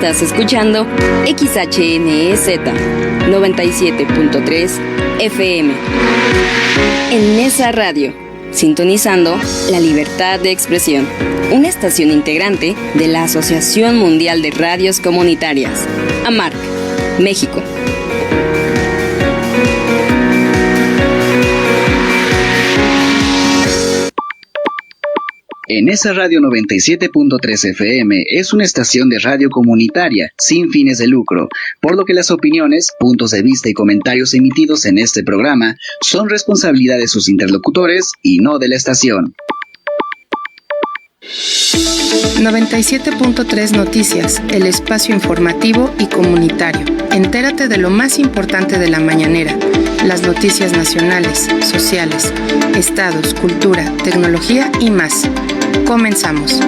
Estás escuchando XHNEZ 97.3 FM en Nesa Radio, sintonizando la libertad de expresión, una estación integrante de la Asociación Mundial de Radios Comunitarias, AMARC, México. Nesa Radio 97.3 FM es una estación de radio comunitaria sin fines de lucro, por lo que las opiniones, puntos de vista y comentarios emitidos en este programa son responsabilidad de sus interlocutores y no de la estación. 97.3 Noticias, el espacio informativo y comunitario. Entérate de lo más importante de la mañanera, las noticias nacionales, sociales, estados, cultura, tecnología y más. Comenzamos.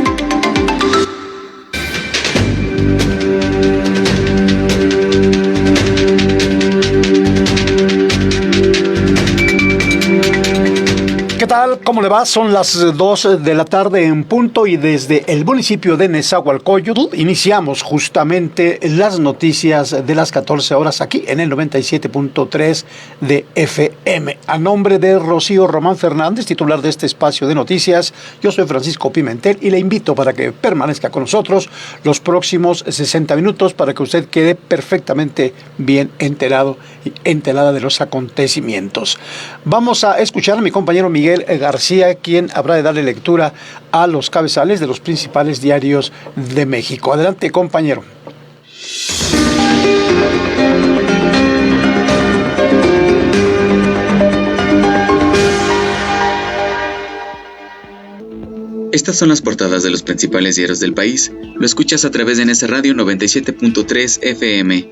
¿Qué tal? ¿Cómo le va? Son las 2 de la tarde en punto y desde el municipio de Nezahualcóyotl iniciamos justamente las noticias de las 14 horas aquí en el 97.3 de FM. A nombre de Rocío Román Fernández, titular de este espacio de noticias, yo soy Francisco Pimentel y le invito para que permanezca con nosotros los próximos 60 minutos para que usted quede perfectamente bien enterado y enterada de los acontecimientos. Vamos a escuchar a mi compañero Miguel García, quien habrá de darle lectura a los cabezales de los principales diarios de México. Adelante, compañero. Estas son las portadas de los principales diarios del país. Lo escuchas a través de Nesa Radio 97.3 FM.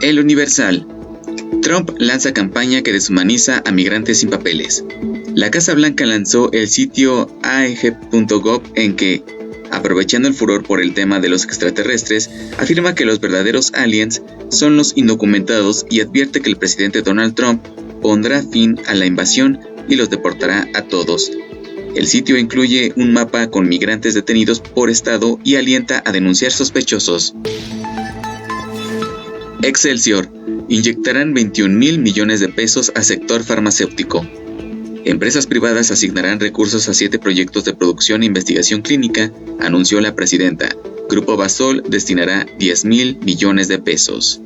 El Universal. Trump lanza campaña que deshumaniza a migrantes sin papeles. La Casa Blanca lanzó el sitio aeg.gov en que, aprovechando el furor por el tema de los extraterrestres, afirma que los verdaderos aliens son los indocumentados y advierte que el presidente Donald Trump pondrá fin a la invasión y los deportará a todos. El sitio incluye un mapa con migrantes detenidos por estado y alienta a denunciar sospechosos. Excelsior. Inyectarán 21,000 millones de pesos a sector farmacéutico. Empresas privadas asignarán recursos a 7 proyectos de producción e investigación clínica, anunció la presidenta. Grupo Basol destinará 10,000 millones de pesos.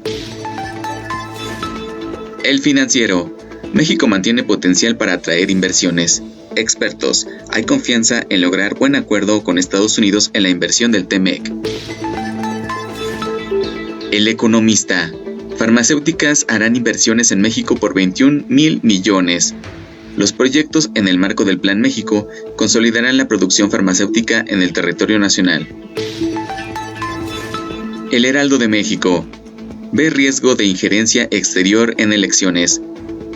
El Financiero. México mantiene potencial para atraer inversiones. Expertos. Hay confianza en lograr buen acuerdo con Estados Unidos en la inversión del TEMEC. El Economista. Farmacéuticas harán inversiones en México por 21,000 millones. Los proyectos en el marco del Plan México consolidarán la producción farmacéutica en el territorio nacional. El Heraldo de México. Ve riesgo de injerencia exterior en elecciones.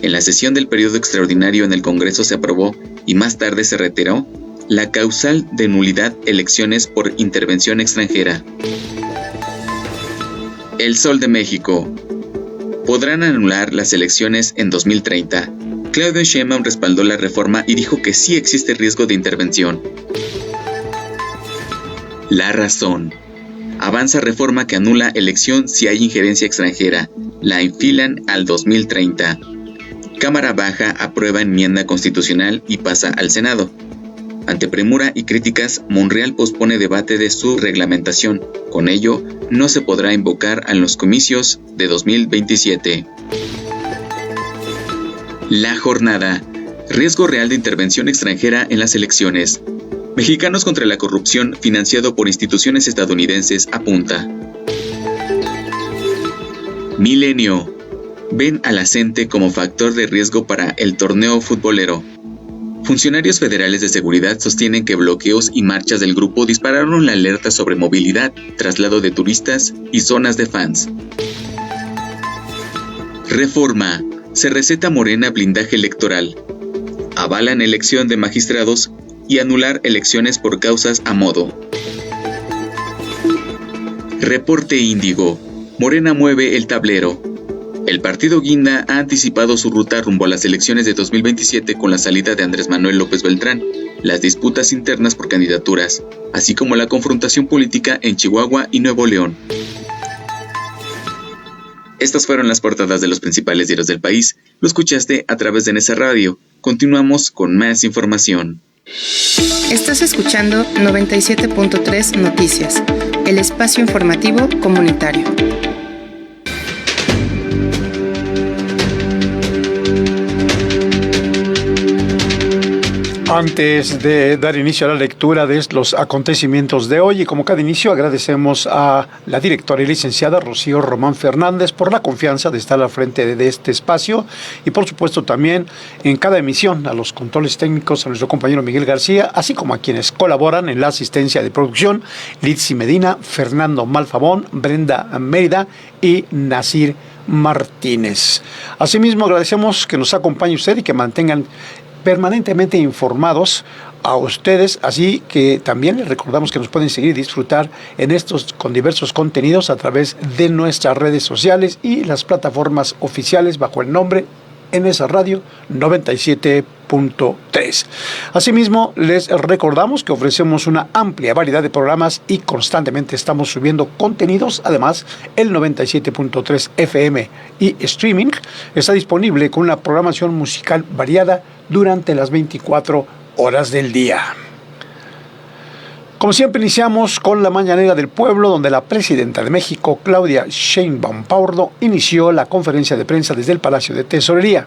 En la sesión del periodo extraordinario en el Congreso se aprobó, y más tarde se reiteró, la causal de nulidad elecciones por intervención extranjera. El Sol de México. Podrán anular las elecciones en 2030. Claudio Sheinbaum respaldó la reforma y dijo que sí existe riesgo de intervención. La Razón. Avanza reforma que anula elección si hay injerencia extranjera. La enfilan al 2030. Cámara Baja aprueba enmienda constitucional y pasa al Senado. Ante premura y críticas, Monreal pospone debate de su reglamentación. Con ello, no se podrá invocar a los comicios de 2027. La Jornada. Riesgo real de intervención extranjera en las elecciones. Mexicanos contra la corrupción financiado por instituciones estadounidenses apunta. Milenio. Ven a la CENTE como factor de riesgo para el torneo futbolero. Funcionarios federales de seguridad sostienen que bloqueos y marchas del grupo dispararon la alerta sobre movilidad, traslado de turistas y zonas de fans. Reforma. Se receta Morena blindaje electoral. Avalan elección de magistrados y anular elecciones por causas a modo. Reporte Índigo. Morena mueve el tablero. El partido Guinda ha anticipado su ruta rumbo a las elecciones de 2027 con la salida de Andrés Manuel López Beltrán, las disputas internas por candidaturas, así como la confrontación política en Chihuahua y Nuevo León. Estas fueron las portadas de los principales diarios del país. Lo escuchaste a través de Nesa Radio. Continuamos con más información. Estás escuchando 97.3 Noticias, el espacio informativo comunitario. Antes de dar inicio a la lectura de los acontecimientos de hoy, y como cada inicio, agradecemos a la directora y licenciada Rocío Román Fernández por la confianza de estar al frente de este espacio, y por supuesto también en cada emisión a los controles técnicos, a nuestro compañero Miguel García, así como a quienes colaboran en la asistencia de producción, Litsi Medina, Fernando Malfabón, Brenda Mérida y Nasir Martínez. Asimismo, agradecemos que nos acompañe usted y que mantengan permanentemente informados a ustedes, así que también les recordamos que nos pueden seguir y disfrutar en estos con diversos contenidos a través de nuestras redes sociales y las plataformas oficiales bajo el nombre Nesa Radio 97.3. Asimismo, les recordamos que ofrecemos una amplia variedad de programas y constantemente estamos subiendo contenidos. Además, el 97.3 FM y streaming está disponible con una programación musical variada durante las 24 horas del día. Como siempre, iniciamos con la mañanera del pueblo, donde la presidenta de México, Claudia Sheinbaum Pardo, inició la conferencia de prensa desde el Palacio de Tesorería,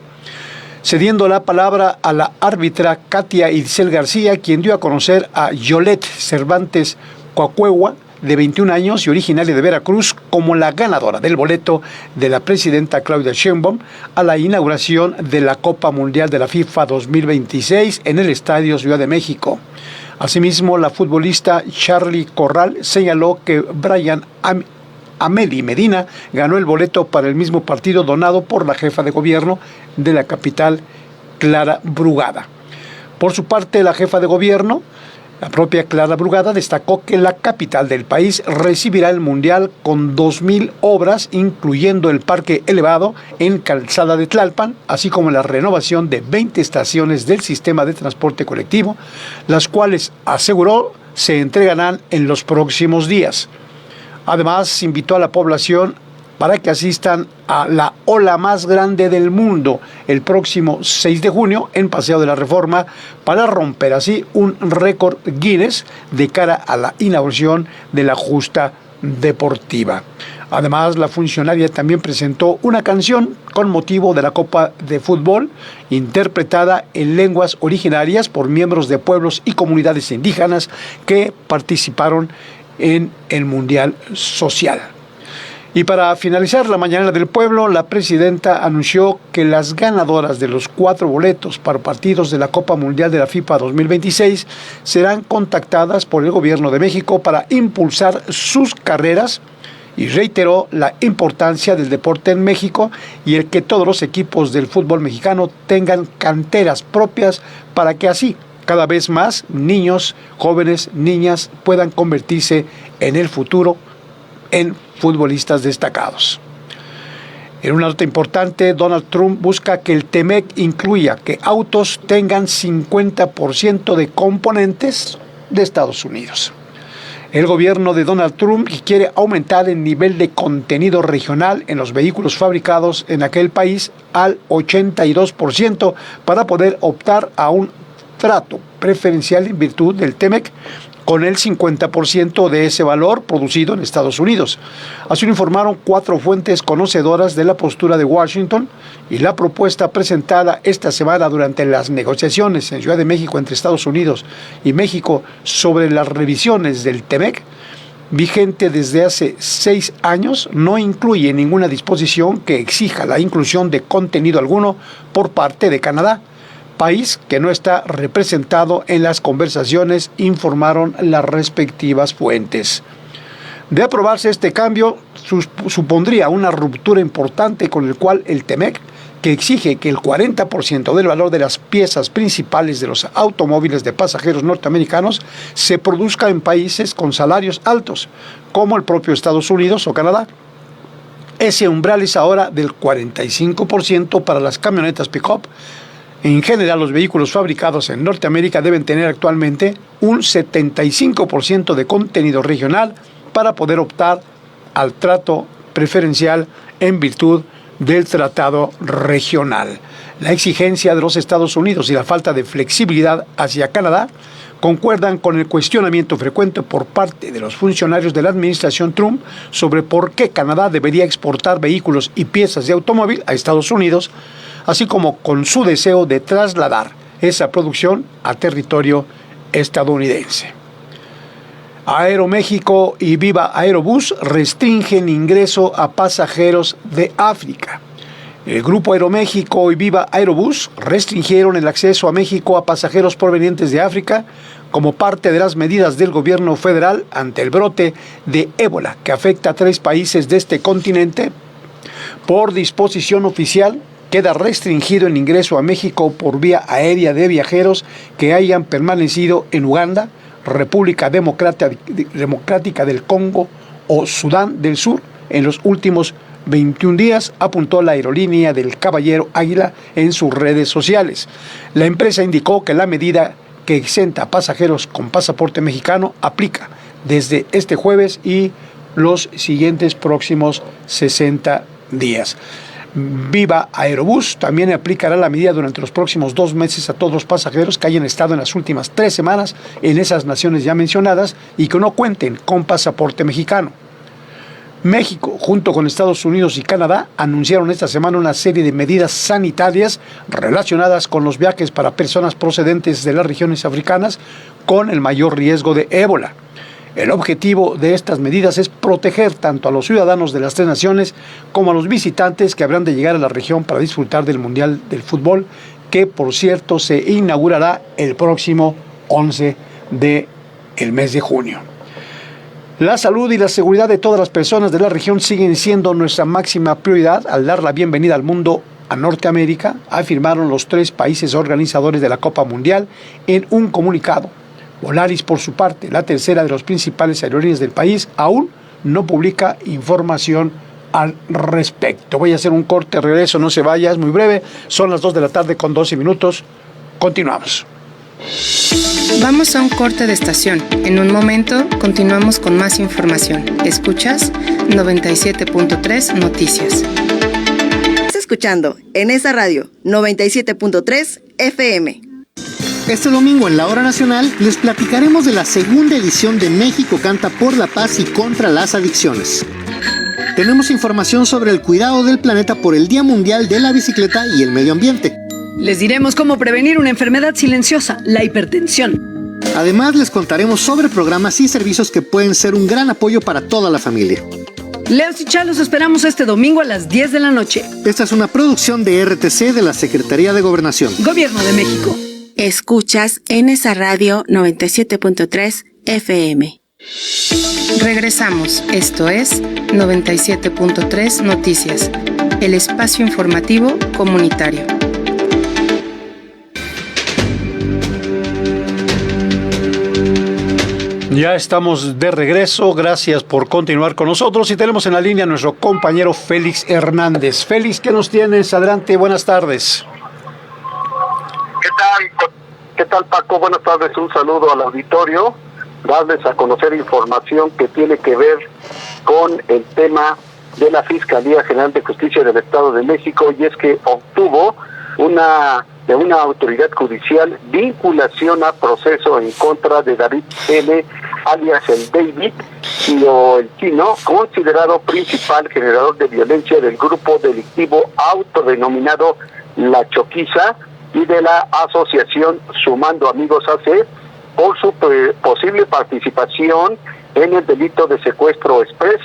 cediendo la palabra a la árbitra Katia Itzel García, quien dio a conocer a Yolette Cervantes Coacuegua, de 21 años y originaria de Veracruz, como la ganadora del boleto de la presidenta Claudia Sheinbaum a la inauguración de la Copa Mundial de la FIFA 2026 en el Estadio Ciudad de México. Asimismo, la futbolista Charly Corral señaló que Brian Ameli Medina ganó el boleto para el mismo partido donado por la jefa de gobierno de la capital, Clara Brugada. Por su parte, la jefa de gobierno, la propia Clara Brugada, destacó que la capital del país recibirá el Mundial con 2,000 obras, incluyendo el Parque Elevado en Calzada de Tlalpan, así como la renovación de 20 estaciones del sistema de transporte colectivo, las cuales, aseguró, se entregarán en los próximos días. Además, invitó a la población para que asistan a la ola más grande del mundo el próximo 6 de junio en Paseo de la Reforma, para romper así un récord Guinness de cara a la inauguración de la justa deportiva. Además, la funcionaria también presentó una canción con motivo de la Copa de Fútbol, interpretada en lenguas originarias por miembros de pueblos y comunidades indígenas que participaron en el Mundial Social. Y para finalizar la mañana del pueblo, la presidenta anunció que las ganadoras de los 4 boletos para partidos de la Copa Mundial de la FIFA 2026 serán contactadas por el gobierno de México para impulsar sus carreras, y reiteró la importancia del deporte en México y el que todos los equipos del fútbol mexicano tengan canteras propias para que así cada vez más niños, jóvenes, niñas puedan convertirse en el futuro en futbolistas destacados. En una nota importante, Donald Trump busca que el TEMEC incluya que autos tengan 50% de componentes de Estados Unidos. El gobierno de Donald Trump quiere aumentar el nivel de contenido regional en los vehículos fabricados en aquel país al 82% para poder optar a un trato preferencial en virtud del TEMEC, con el 50% de ese valor producido en Estados Unidos. Así lo informaron 4 fuentes conocedoras de la postura de Washington, y la propuesta presentada esta semana durante las negociaciones en Ciudad de México entre Estados Unidos y México sobre las revisiones del TEMEC, vigente desde hace 6 años, no incluye ninguna disposición que exija la inclusión de contenido alguno por parte de Canadá, país que no está representado en las conversaciones, informaron las respectivas fuentes. De aprobarse este cambio, supondría una ruptura importante con el cual el TEMEC, que exige que el 40% del valor de las piezas principales de los automóviles de pasajeros norteamericanos se produzca en países con salarios altos, como el propio Estados Unidos o Canadá. Ese umbral es ahora del 45% para las camionetas pick-up. En general, los vehículos fabricados en Norteamérica deben tener actualmente un 75% de contenido regional para poder optar al trato preferencial en virtud del tratado regional. La exigencia de los Estados Unidos y la falta de flexibilidad hacia Canadá concuerdan con el cuestionamiento frecuente por parte de los funcionarios de la administración Trump sobre por qué Canadá debería exportar vehículos y piezas de automóvil a Estados Unidos, así como con su deseo de trasladar esa producción a territorio estadounidense. Aeroméxico y Viva Aerobús restringen ingreso a pasajeros de África. El Grupo Aeroméxico y Viva Aerobús restringieron el acceso a México a pasajeros provenientes de África como parte de las medidas del gobierno federal ante el brote de ébola que afecta a 3 países de este continente. Por disposición oficial, queda restringido el ingreso a México por vía aérea de viajeros que hayan permanecido en Uganda, República Democrática del Congo o Sudán del Sur en los últimos 21 días, apuntó la aerolínea del Caballero Águila en sus redes sociales. La empresa indicó que la medida que exenta a pasajeros con pasaporte mexicano aplica desde este jueves y los siguientes próximos 60 días. Viva Aerobús también aplicará la medida durante los próximos 2 meses a todos los pasajeros que hayan estado en las últimas 3 semanas en esas naciones ya mencionadas y que no cuenten con pasaporte mexicano. México, junto con Estados Unidos y Canadá, anunciaron esta semana una serie de medidas sanitarias relacionadas con los viajes para personas procedentes de las regiones africanas con el mayor riesgo de ébola. El objetivo de estas medidas es proteger tanto a los ciudadanos de las 3 naciones como a los visitantes que habrán de llegar a la región para disfrutar del Mundial del Fútbol, que por cierto se inaugurará el próximo 11 del mes de junio. La salud y la seguridad de todas las personas de la región siguen siendo nuestra máxima prioridad al dar la bienvenida al mundo a Norteamérica, afirmaron los 3 países organizadores de la Copa Mundial en un comunicado. Volaris, por su parte, la tercera de los principales aerolíneas del país, aún no publica información al respecto. Voy a hacer un corte, regreso, no se vaya, es muy breve. Son las 2 de la tarde con 12 minutos. Continuamos. Vamos a un corte de estación. En un momento continuamos con más información. Escuchas 97.3 Noticias. Estás escuchando en esa radio 97.3 FM. Este domingo en la Hora Nacional les platicaremos de la segunda edición de México Canta por la Paz y contra las Adicciones. Tenemos información sobre el cuidado del planeta por el Día Mundial de la Bicicleta y el Medio Ambiente. Les diremos cómo prevenir una enfermedad silenciosa, la hipertensión. Además, les contaremos sobre programas y servicios que pueden ser un gran apoyo para toda la familia. Leos y Chá, los esperamos este domingo a las 10 de la noche. Esta es una producción de RTC de la Secretaría de Gobernación. Gobierno de México. Escuchas en esa radio 97.3 FM. Regresamos. Esto es 97.3 Noticias, el espacio informativo comunitario. Ya estamos de regreso, gracias por continuar con nosotros y tenemos en la línea a nuestro compañero Félix Hernández. Félix, ¿qué nos tienes? Adelante, buenas tardes. ¿Qué tal, Paco? Buenas tardes, un saludo al auditorio, darles a conocer información que tiene que ver con el tema de la Fiscalía General de Justicia del Estado de México, y es que obtuvo de una autoridad judicial vinculación a proceso en contra de David L., alias el David, y el Chino, considerado principal generador de violencia del grupo delictivo autodenominado La Choquiza y de la asociación Sumando Amigos AC, por su posible participación en el delito de secuestro express.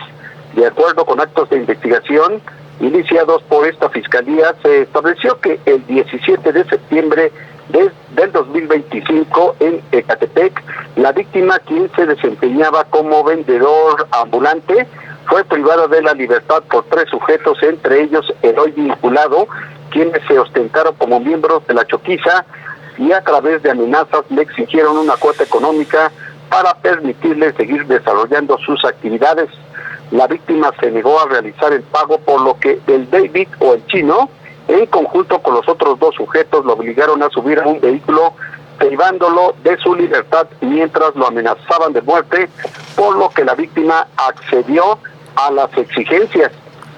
De acuerdo con actos de investigación iniciados por esta fiscalía, se estableció que el 17 de septiembre del 2025 en Ecatepec, la víctima, quien se desempeñaba como vendedor ambulante, fue privada de la libertad por 3 sujetos, entre ellos el hoy vinculado, quienes se ostentaron como miembros de La Choquiza y a través de amenazas le exigieron una cuota económica para permitirle seguir desarrollando sus actividades. la víctima se negó a realizar el pago, por lo que el David o el chino, en conjunto con los otros dos sujetos, lo obligaron a subir a un vehículo, privándolo de su libertad mientras lo amenazaban de muerte, por lo que la víctima accedió a las exigencias.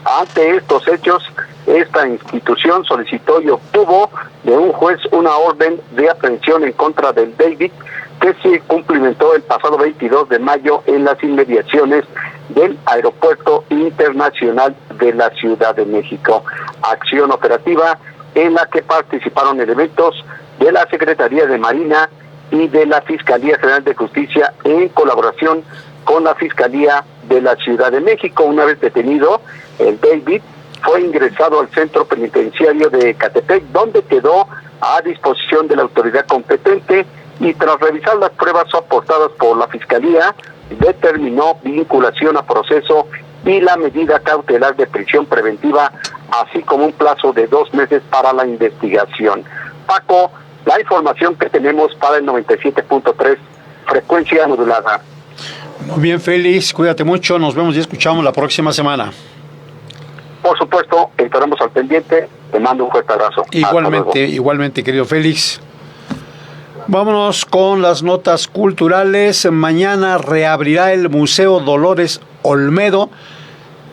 Ante estos hechos, esta institución solicitó y obtuvo de un juez una orden de aprehensión en contra del David, que se cumplimentó el pasado 22 de mayo en las inmediaciones del Aeropuerto Internacional de la Ciudad de México. Acción operativa en la que participaron elementos de la Secretaría de Marina y de la Fiscalía General de Justicia en colaboración con la Fiscalía de la Ciudad de México. Una vez detenido, el David fue ingresado al centro penitenciario de Ecatepec, donde quedó a disposición de la autoridad competente, y tras revisar las pruebas aportadas por la Fiscalía, determinó vinculación a proceso y la medida cautelar de prisión preventiva, así como un plazo de 2 meses para la investigación. Paco, la información que tenemos para el 97.3 frecuencia modulada. Muy bien, Félix, cuídate mucho, nos vemos y escuchamos la próxima semana. Por supuesto, estaremos al pendiente, te mando un fuerte abrazo. Igualmente, querido Félix. Vámonos con las notas culturales. Mañana reabrirá el Museo Dolores Olmedo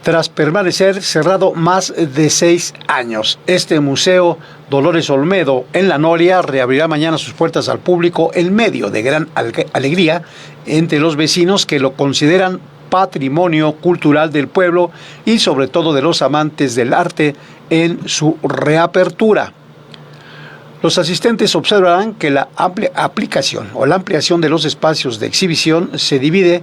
tras permanecer cerrado más de 6 años. Este Museo Dolores Olmedo en La Noria reabrirá mañana sus puertas al público en medio de gran alegría entre los vecinos que lo consideran patrimonio cultural del pueblo y sobre todo de los amantes del arte en su reapertura. Los asistentes observarán que la ampliación de los espacios de exhibición se divide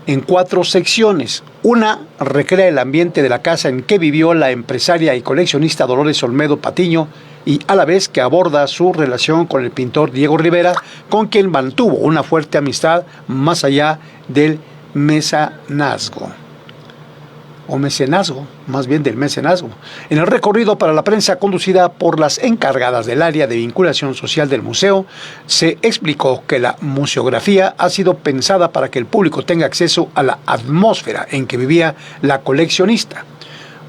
en 4 secciones. Una recrea el ambiente de la casa en que vivió la empresaria y coleccionista Dolores Olmedo Patiño, y a la vez que aborda su relación con el pintor Diego Rivera, con quien mantuvo una fuerte amistad más allá del mecenazgo. En el recorrido para la prensa conducida por las encargadas del área de vinculación social del museo, se explicó que la museografía ha sido pensada para que el público tenga acceso a la atmósfera en que vivía la coleccionista.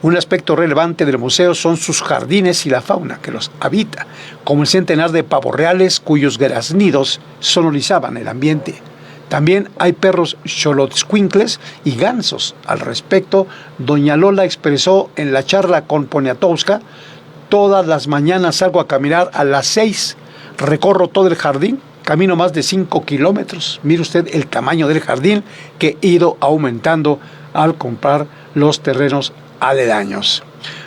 Un aspecto relevante del museo son sus jardines y la fauna que los habita, como el centenar de pavos reales cuyos graznidos sonorizaban el ambiente. También hay perros xolotzcuincles y gansos. Al respecto, doña Lola expresó en la charla con Poniatowska: todas las mañanas salgo a caminar a las 6, recorro todo el jardín, camino más de 5 kilómetros. Mire usted el tamaño del jardín que he ido aumentando al comprar los terrenos aledaños.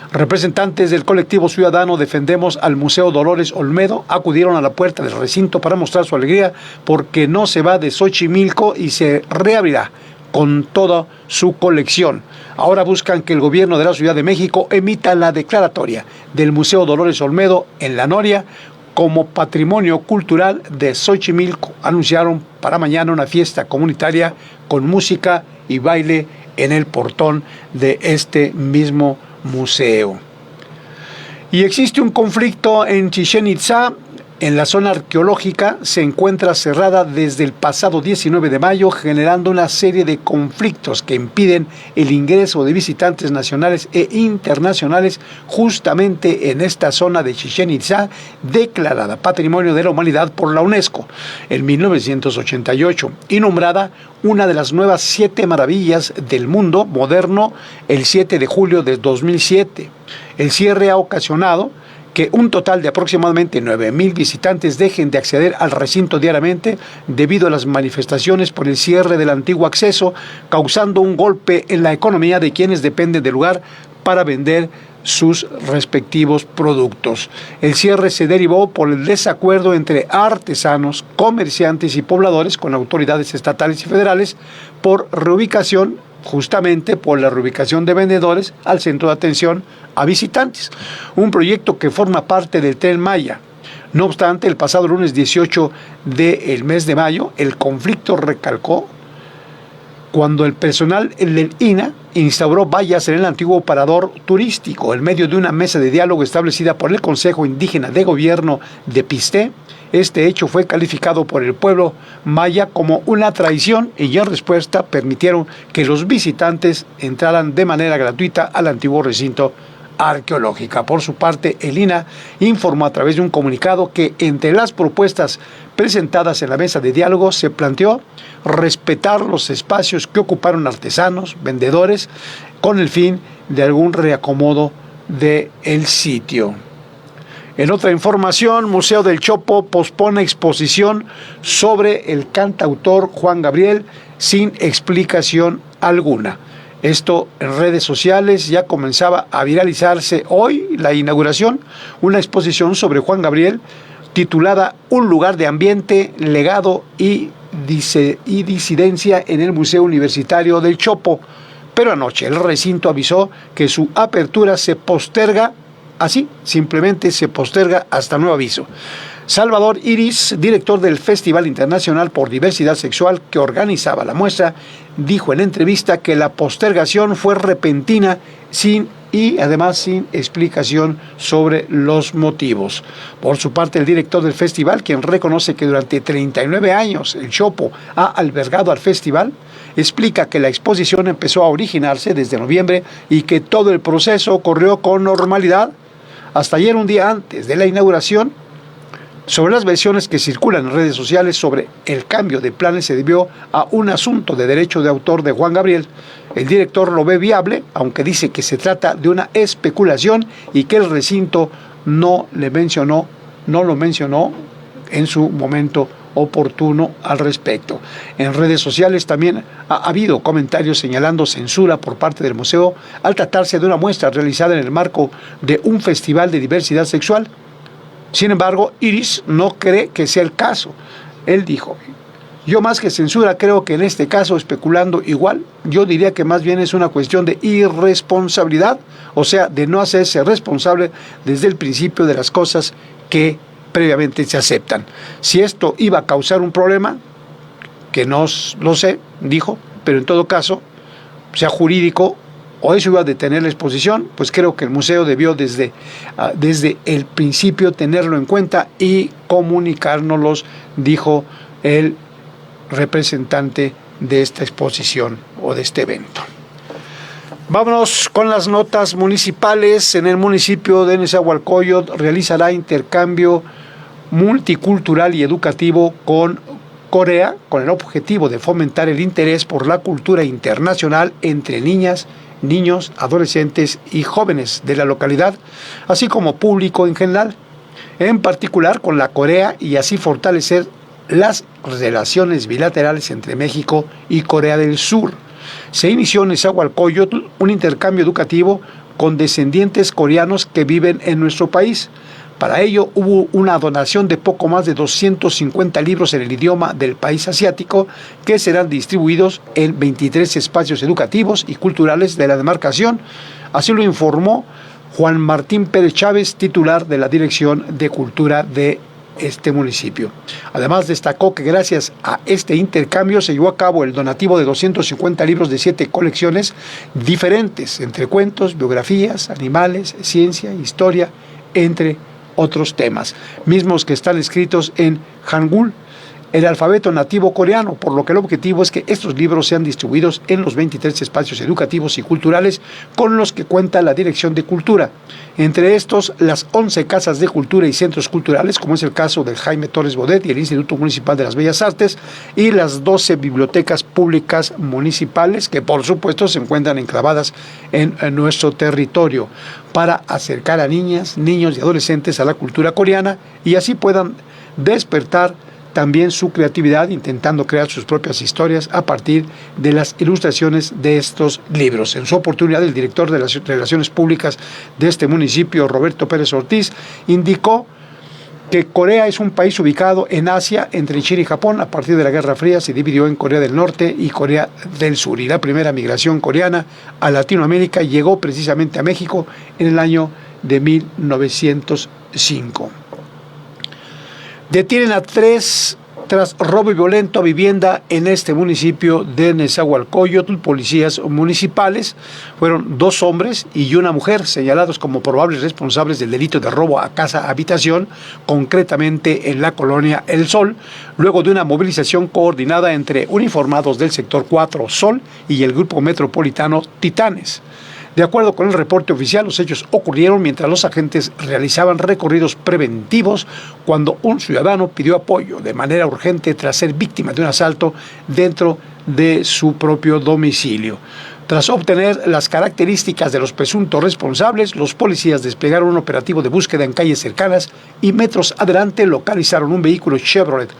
Representantes del colectivo ciudadano Defendemos al Museo Dolores Olmedo acudieron a la puerta del recinto para mostrar su alegría porque no se va de Xochimilco y se reabrirá con toda su colección. Ahora buscan que el gobierno de la Ciudad de México emita la declaratoria del Museo Dolores Olmedo en La Noria como patrimonio cultural de Xochimilco. Anunciaron para mañana una fiesta comunitaria con música y baile en el portón de este mismo museo. Y existe un conflicto en Chichén Itzá. En la zona arqueológica se encuentra cerrada desde el pasado 19 de mayo, generando una serie de conflictos que impiden el ingreso de visitantes nacionales e internacionales justamente en esta zona de Chichén Itzá, declarada Patrimonio de la Humanidad por la UNESCO en 1988 y nombrada una de las nuevas 7 maravillas del mundo moderno el 7 de julio de 2007. El cierre ha ocasionado que un total de aproximadamente 9,000 visitantes dejen de acceder al recinto diariamente debido a las manifestaciones por el cierre del antiguo acceso, causando un golpe en la economía de quienes dependen del lugar para vender sus respectivos productos. El cierre se derivó por el desacuerdo entre artesanos, comerciantes y pobladores con autoridades estatales y federales por reubicación, justamente por la reubicación de vendedores al centro de atención a visitantes, un proyecto que forma parte del Tren Maya. No obstante, el pasado lunes 18 del mes de mayo, el conflicto recalcó cuando el personal del INAH instauró vallas en el antiguo parador turístico en medio de una mesa de diálogo establecida por el Consejo Indígena de Gobierno de Pisté. Este hecho fue calificado por el pueblo maya como una traición y en respuesta permitieron que los visitantes entraran de manera gratuita al antiguo recinto arqueológico. Por su parte, el INAH informó a través de un comunicado que entre las propuestas presentadas en la mesa de diálogo se planteó respetar los espacios que ocuparon artesanos, vendedores, con el fin de algún reacomodo del sitio. En otra información, Museo del Chopo pospone exposición sobre el cantautor Juan Gabriel sin explicación alguna. Esto en redes sociales ya comenzaba a viralizarse hoy la inauguración, una exposición sobre Juan Gabriel titulada Un lugar de ambiente, legado y disidencia en el Museo Universitario del Chopo. Pero anoche el recinto avisó que su apertura se posterga, así, simplemente se posterga hasta nuevo aviso. Salvador Iris, director del Festival Internacional por Diversidad Sexual que organizaba la muestra, dijo en entrevista que la postergación fue repentina y además sin explicación sobre los motivos. Por su parte, el director del festival, quien reconoce que durante 39 años el Chopo ha albergado al festival, explica que la exposición empezó a originarse desde noviembre y que todo el proceso ocurrió con normalidad hasta ayer, un día antes de la inauguración. Sobre las versiones que circulan en redes sociales sobre el cambio de planes se debió a un asunto de derecho de autor de Juan Gabriel. El director lo ve viable, aunque dice que se trata de una especulación y que el recinto no lo mencionó en su momento oportuno al respecto. En redes sociales también ha habido comentarios señalando censura por parte del museo al tratarse de una muestra realizada en el marco de un festival de diversidad sexual. Sin embargo, Iris no cree que sea el caso. Él dijo: yo más que censura creo que en este caso, especulando igual, yo diría que más bien es una cuestión de irresponsabilidad, o sea, de no hacerse responsable desde el principio de las cosas que previamente se aceptan. Si esto iba a causar un problema, que no lo sé, dijo, pero en todo caso, sea jurídico, o eso iba a detener la exposición, pues creo que el museo debió desde el principio tenerlo en cuenta y comunicárnoslos, dijo el representante de esta exposición o de este evento. Vámonos con las notas municipales. En el municipio de Nezahualcóyotl realizará intercambio multicultural y educativo con Corea, con el objetivo de fomentar el interés por la cultura internacional entre niñas, niños, adolescentes y jóvenes de la localidad, así como público en general, en particular con la Corea, y así fortalecer las relaciones bilaterales entre México y Corea del Sur. Se inició en Nezahualcóyotl un intercambio educativo con descendientes coreanos que viven en nuestro país. Para ello hubo una donación de poco más de 250 libros en el idioma del país asiático que serán distribuidos en 23 espacios educativos y culturales de la demarcación. Así lo informó Juan Martín Pérez Chávez, titular de la Dirección de Cultura de este municipio. Además, destacó que gracias a este intercambio se llevó a cabo el donativo de 250 libros de 7 colecciones diferentes, entre cuentos, biografías, animales, ciencia, historia, entre otros temas, mismos que están escritos en Hangul, el alfabeto nativo coreano, por lo que el objetivo es que estos libros sean distribuidos en los 23 espacios educativos y culturales con los que cuenta la Dirección de Cultura. Entre estos, las 11 casas de cultura y centros culturales, como es el caso del Jaime Torres Bodet y el Instituto Municipal de las Bellas Artes, y las 12 bibliotecas públicas municipales, que por supuesto se encuentran enclavadas en nuestro territorio, para acercar a niñas, niños y adolescentes a la cultura coreana y así puedan despertar también su creatividad, intentando crear sus propias historias a partir de las ilustraciones de estos libros. En su oportunidad, el director de las Relaciones Públicas de este municipio, Roberto Pérez Ortiz, indicó que Corea es un país ubicado en Asia, entre China y Japón. A partir de la Guerra Fría se dividió en Corea del Norte y Corea del Sur, y la primera migración coreana a Latinoamérica llegó precisamente a México en el año de 1905. Detienen a 3 Tras robo violento a vivienda en este municipio de Nezahualcóyotl, policías municipales, fueron 2 hombres y una mujer señalados como probables responsables del delito de robo a casa-habitación, concretamente en la colonia El Sol, luego de una movilización coordinada entre uniformados del sector 4 Sol y el grupo metropolitano Titanes. De acuerdo con el reporte oficial, los hechos ocurrieron mientras los agentes realizaban recorridos preventivos cuando un ciudadano pidió apoyo de manera urgente tras ser víctima de un asalto dentro de su propio domicilio. Tras obtener las características de los presuntos responsables, los policías desplegaron un operativo de búsqueda en calles cercanas y metros adelante localizaron un vehículo Chevrolet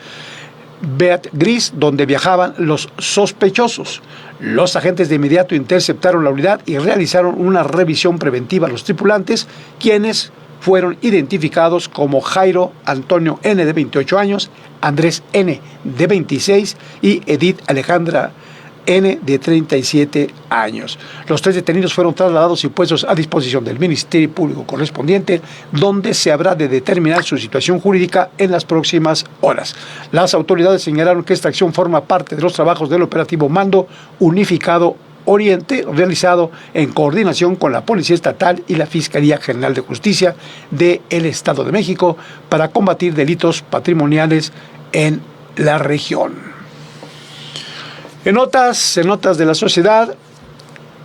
Beat gris donde viajaban los sospechosos. Los agentes de inmediato interceptaron la unidad y realizaron una revisión preventiva a los tripulantes, quienes fueron identificados como Jairo Antonio N. de 28 años, Andrés N. de 26 y Edith Alejandra N. de 37 años. Los 3 detenidos fueron trasladados y puestos a disposición del Ministerio Público correspondiente, donde se habrá de determinar su situación jurídica en las próximas horas. Las autoridades señalaron que esta acción forma parte de los trabajos del operativo Mando Unificado Oriente, realizado en coordinación con la Policía Estatal y la Fiscalía General de Justicia del Estado de México para combatir delitos patrimoniales en la región. En notas de la sociedad,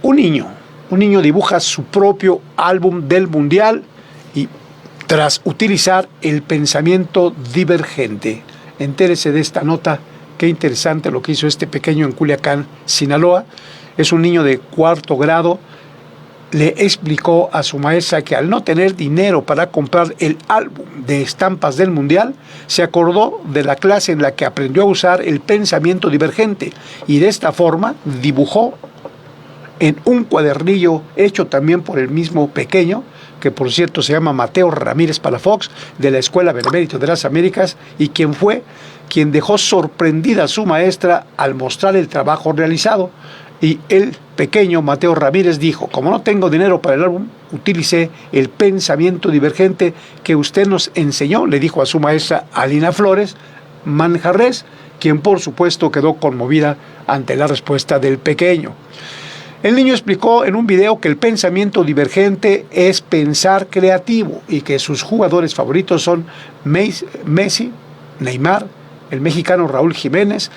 un niño dibuja su propio álbum del Mundial y tras utilizar el pensamiento divergente. Entérese de esta nota, qué interesante lo que hizo este pequeño en Culiacán, Sinaloa. Es un niño de 4º grado. Le explicó a su maestra que al no tener dinero para comprar el álbum de estampas del Mundial, se acordó de la clase en la que aprendió a usar el pensamiento divergente y de esta forma dibujó en un cuadernillo hecho también por el mismo pequeño, que por cierto se llama Mateo Ramírez Palafox, de la Escuela Benemérito de las Américas, y quien dejó sorprendida a su maestra al mostrar el trabajo realizado. Y el pequeño Mateo Ramírez dijo: como no tengo dinero para el álbum, utilicé el pensamiento divergente que usted nos enseñó, le dijo a su maestra Alina Flores Manjarres, quien por supuesto quedó conmovida ante la respuesta del pequeño. El niño explicó en un video que el pensamiento divergente es pensar creativo y que sus jugadores favoritos son Messi, Neymar, el mexicano Raúl Jiménez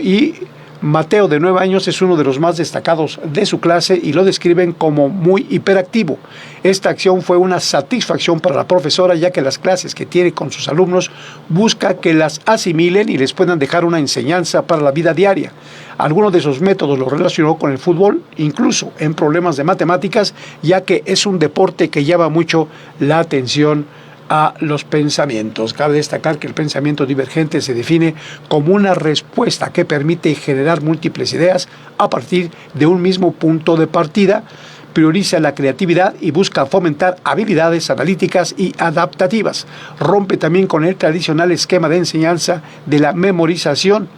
y Mateo, de 9 años, es uno de los más destacados de su clase y lo describen como muy hiperactivo. Esta acción fue una satisfacción para la profesora, ya que las clases que tiene con sus alumnos busca que las asimilen y les puedan dejar una enseñanza para la vida diaria. Algunos de esos métodos los relacionó con el fútbol, incluso en problemas de matemáticas, ya que es un deporte que llama mucho la atención a los pensamientos. Cabe destacar que el pensamiento divergente se define como una respuesta que permite generar múltiples ideas a partir de un mismo punto de partida, prioriza la creatividad y busca fomentar habilidades analíticas y adaptativas. Rompe también con el tradicional esquema de enseñanza de la memorización.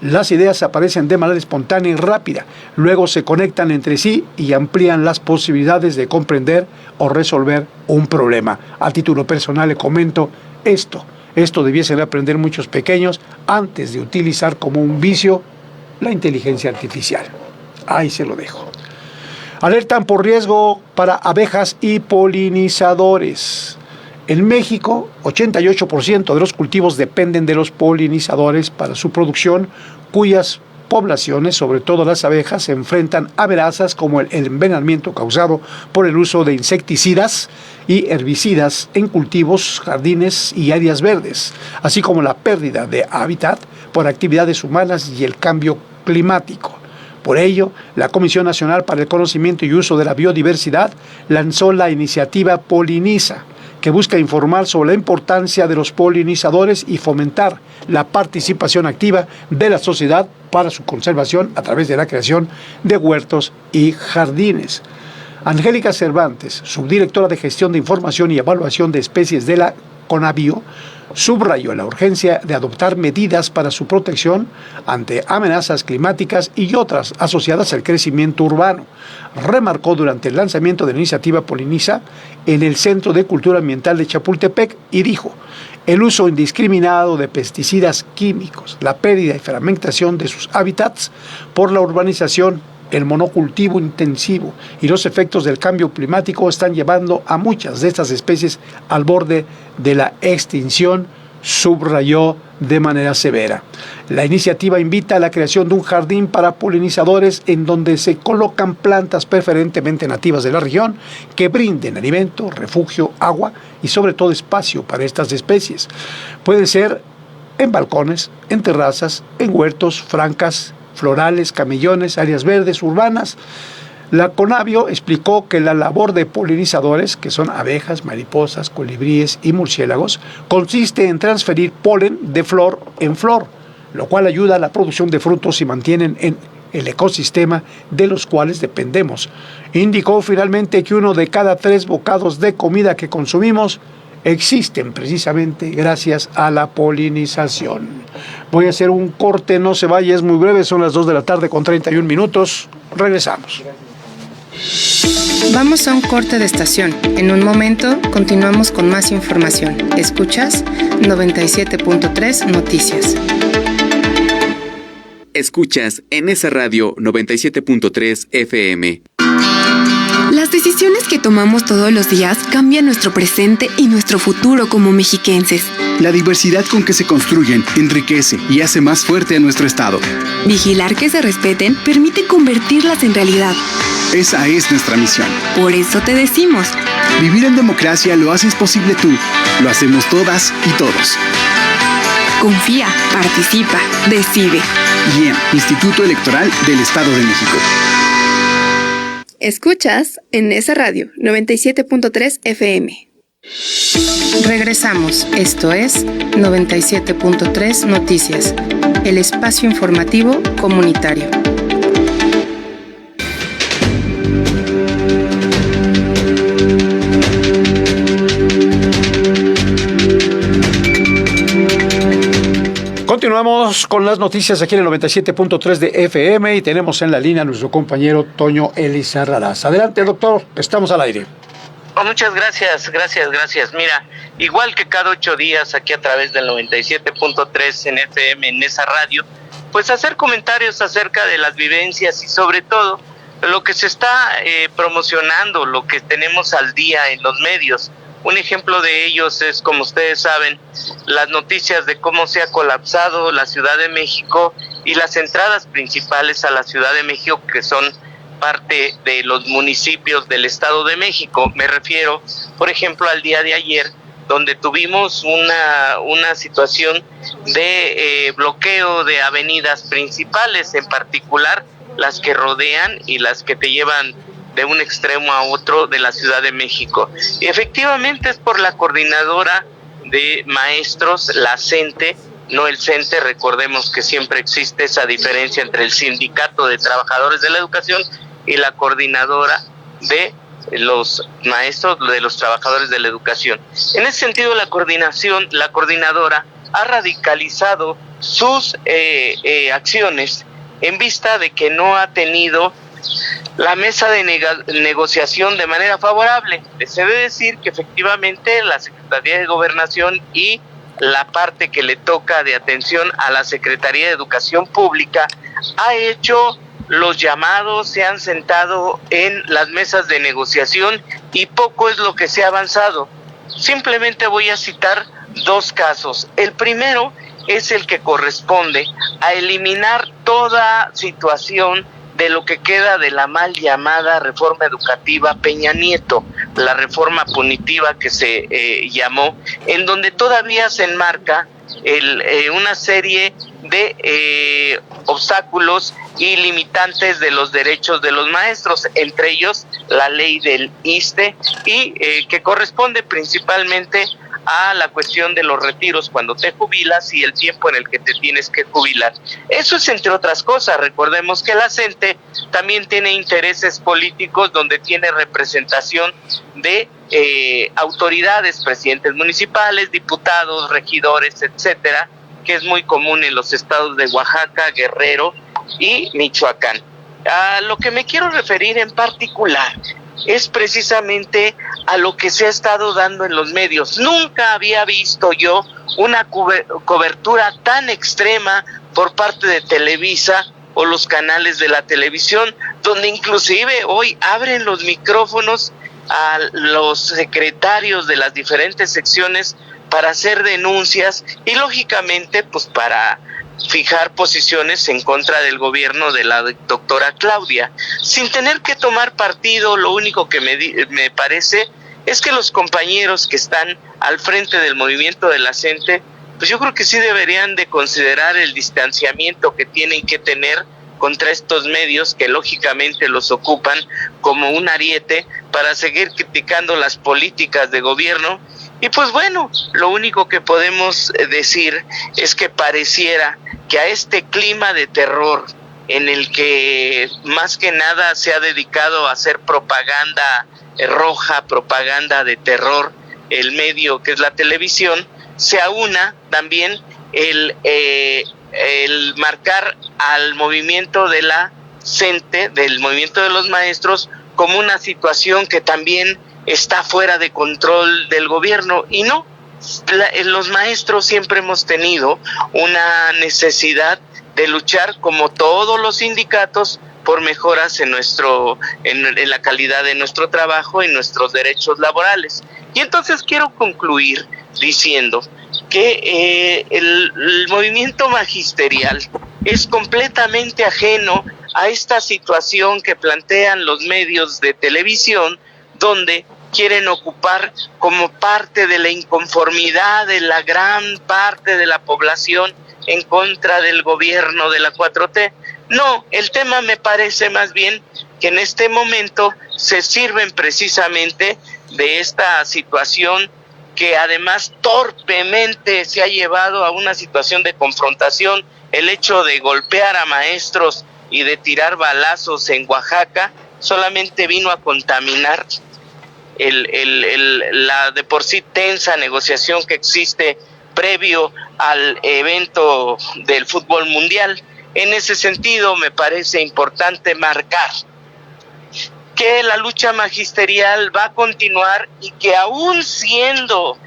Las ideas aparecen de manera espontánea y rápida, luego se conectan entre sí y amplían las posibilidades de comprender o resolver un problema. A título personal le comento esto debiesen aprender muchos pequeños antes de utilizar como un vicio la inteligencia artificial. Ahí se lo dejo. Alertan por riesgo para abejas y polinizadores. En México, 88% de los cultivos dependen de los polinizadores para su producción, cuyas poblaciones, sobre todo las abejas, se enfrentan a amenazas como el envenenamiento causado por el uso de insecticidas y herbicidas en cultivos, jardines y áreas verdes, así como la pérdida de hábitat por actividades humanas y el cambio climático. Por ello, la Comisión Nacional para el Conocimiento y Uso de la Biodiversidad lanzó la iniciativa Poliniza, que busca informar sobre la importancia de los polinizadores y fomentar la participación activa de la sociedad para su conservación a través de la creación de huertos y jardines. Angélica Cervantes, subdirectora de Gestión de Información y Evaluación de Especies de la CONAVIO, subrayó la urgencia de adoptar medidas para su protección ante amenazas climáticas y otras asociadas al crecimiento urbano. Remarcó durante el lanzamiento de la iniciativa Poliniza en el Centro de Cultura Ambiental de Chapultepec y dijo: el uso indiscriminado de pesticidas químicos, la pérdida y fragmentación de sus hábitats por la urbanización, el monocultivo intensivo y los efectos del cambio climático están llevando a muchas de estas especies al borde de la extinción, subrayó de manera severa. La iniciativa invita a la creación de un jardín para polinizadores en donde se colocan plantas preferentemente nativas de la región que brinden alimento, refugio, agua y sobre todo espacio para estas especies. Pueden ser en balcones, en terrazas, en huertos, francas, florales, camellones, áreas verdes, urbanas. La CONAVIO explicó que la labor de polinizadores, que son abejas, mariposas, colibríes y murciélagos, consiste en transferir polen de flor en flor, lo cual ayuda a la producción de frutos y mantienen en el ecosistema de los cuales dependemos. Indicó finalmente que 1 de cada 3 bocados de comida que consumimos existen precisamente gracias a la polinización. Voy a hacer un corte, no se vaya, es muy breve, son las 2 de la tarde con 31 minutos. Regresamos. Vamos a un corte de estación. En un momento continuamos con más información. Escuchas 97.3 Noticias. Escuchas en esa radio 97.3 FM. Las decisiones que tomamos todos los días cambian nuestro presente y nuestro futuro como mexiquenses. La diversidad con que se construyen enriquece y hace más fuerte a nuestro estado. Vigilar que se respeten permite convertirlas en realidad. Esa es nuestra misión. Por eso te decimos: vivir en democracia lo haces posible tú, lo hacemos todas y todos. Confía, participa, decide. IEM, Instituto Electoral del Estado de México. Escuchas en esa radio 97.3 FM. Regresamos. Esto es 97.3 Noticias, el espacio informativo comunitario. Continuamos con las noticias aquí en el 97.3 de FM y tenemos en la línea a nuestro compañero Toño Elizarrarás. Adelante, doctor, estamos al aire. Oh, muchas gracias. Mira, igual que cada 8 días aquí a través del 97.3 en FM, en esa radio, pues hacer comentarios acerca de las vivencias y sobre todo lo que se está promocionando, lo que tenemos al día en los medios. Un ejemplo de ellos es, como ustedes saben, las noticias de cómo se ha colapsado la Ciudad de México y las entradas principales a la Ciudad de México, que son parte de los municipios del Estado de México. Me refiero, por ejemplo, al día de ayer, donde tuvimos una situación de bloqueo de avenidas principales, en particular las que rodean y las que te llevan de un extremo a otro de la Ciudad de México. Y efectivamente es por la coordinadora de maestros, la CENTE, no el CENTE. Recordemos que siempre existe esa diferencia entre el Sindicato de Trabajadores de la Educación y la coordinadora de los maestros, de los trabajadores de la educación. En ese sentido, la coordinadora ha radicalizado sus acciones en vista de que no ha tenido la mesa de negociación de manera favorable. Se debe decir que efectivamente la Secretaría de Gobernación y la parte que le toca de atención a la Secretaría de Educación Pública ha hecho los llamados, se han sentado en las mesas de negociación y poco es lo que se ha avanzado. Simplemente voy a citar 2 casos. El primero es el que corresponde a eliminar toda situación de lo que queda de la mal llamada reforma educativa Peña Nieto, la reforma punitiva que se llamó, en donde todavía se enmarca una serie de obstáculos y limitantes de los derechos de los maestros, entre ellos la ley del ISSSTE, y que corresponde principalmente a la cuestión de los retiros cuando te jubilas y el tiempo en el que te tienes que jubilar. Eso es entre otras cosas. Recordemos que la CENTE también tiene intereses políticos donde tiene representación de autoridades, presidentes municipales, diputados, regidores, etcétera, que es muy común en los estados de Oaxaca, Guerrero y Michoacán. A lo que me quiero referir en particular es precisamente a lo que se ha estado dando en los medios. Nunca había visto yo una cobertura tan extrema por parte de Televisa o los canales de la televisión, donde inclusive hoy abren los micrófonos a los secretarios de las diferentes secciones para hacer denuncias y lógicamente pues para fijar posiciones en contra del gobierno de la doctora Claudia, sin tener que tomar partido. Lo único que me parece es que los compañeros que están al frente del movimiento de la CENTE, pues yo creo que sí deberían de considerar el distanciamiento que tienen que tener contra estos medios que lógicamente los ocupan como un ariete para seguir criticando las políticas de gobierno. Y pues bueno, lo único que podemos decir es que pareciera que a este clima de terror en el que más que nada se ha dedicado a hacer propaganda roja, propaganda de terror, el medio que es la televisión, se aúna también el marcar al movimiento de la CENTE, del movimiento de los maestros, como una situación que también está fuera de control del gobierno. Y no, los maestros siempre hemos tenido una necesidad de luchar, como todos los sindicatos, por mejoras en la calidad de nuestro trabajo y nuestros derechos laborales. Y entonces quiero concluir diciendo que el movimiento magisterial es completamente ajeno a esta situación que plantean los medios de televisión, donde quieren ocupar como parte de la inconformidad de la gran parte de la población en contra del gobierno de la 4T. No, el tema me parece más bien que en este momento se sirven precisamente de esta situación que además torpemente se ha llevado a una situación de confrontación. El hecho de golpear a maestros y de balazos en Oaxaca solamente vino a contaminar la de por sí tensa negociación que existe previo al evento del fútbol mundial. En ese sentido, me parece importante marcar que la lucha magisterial va a continuar y que aún siendo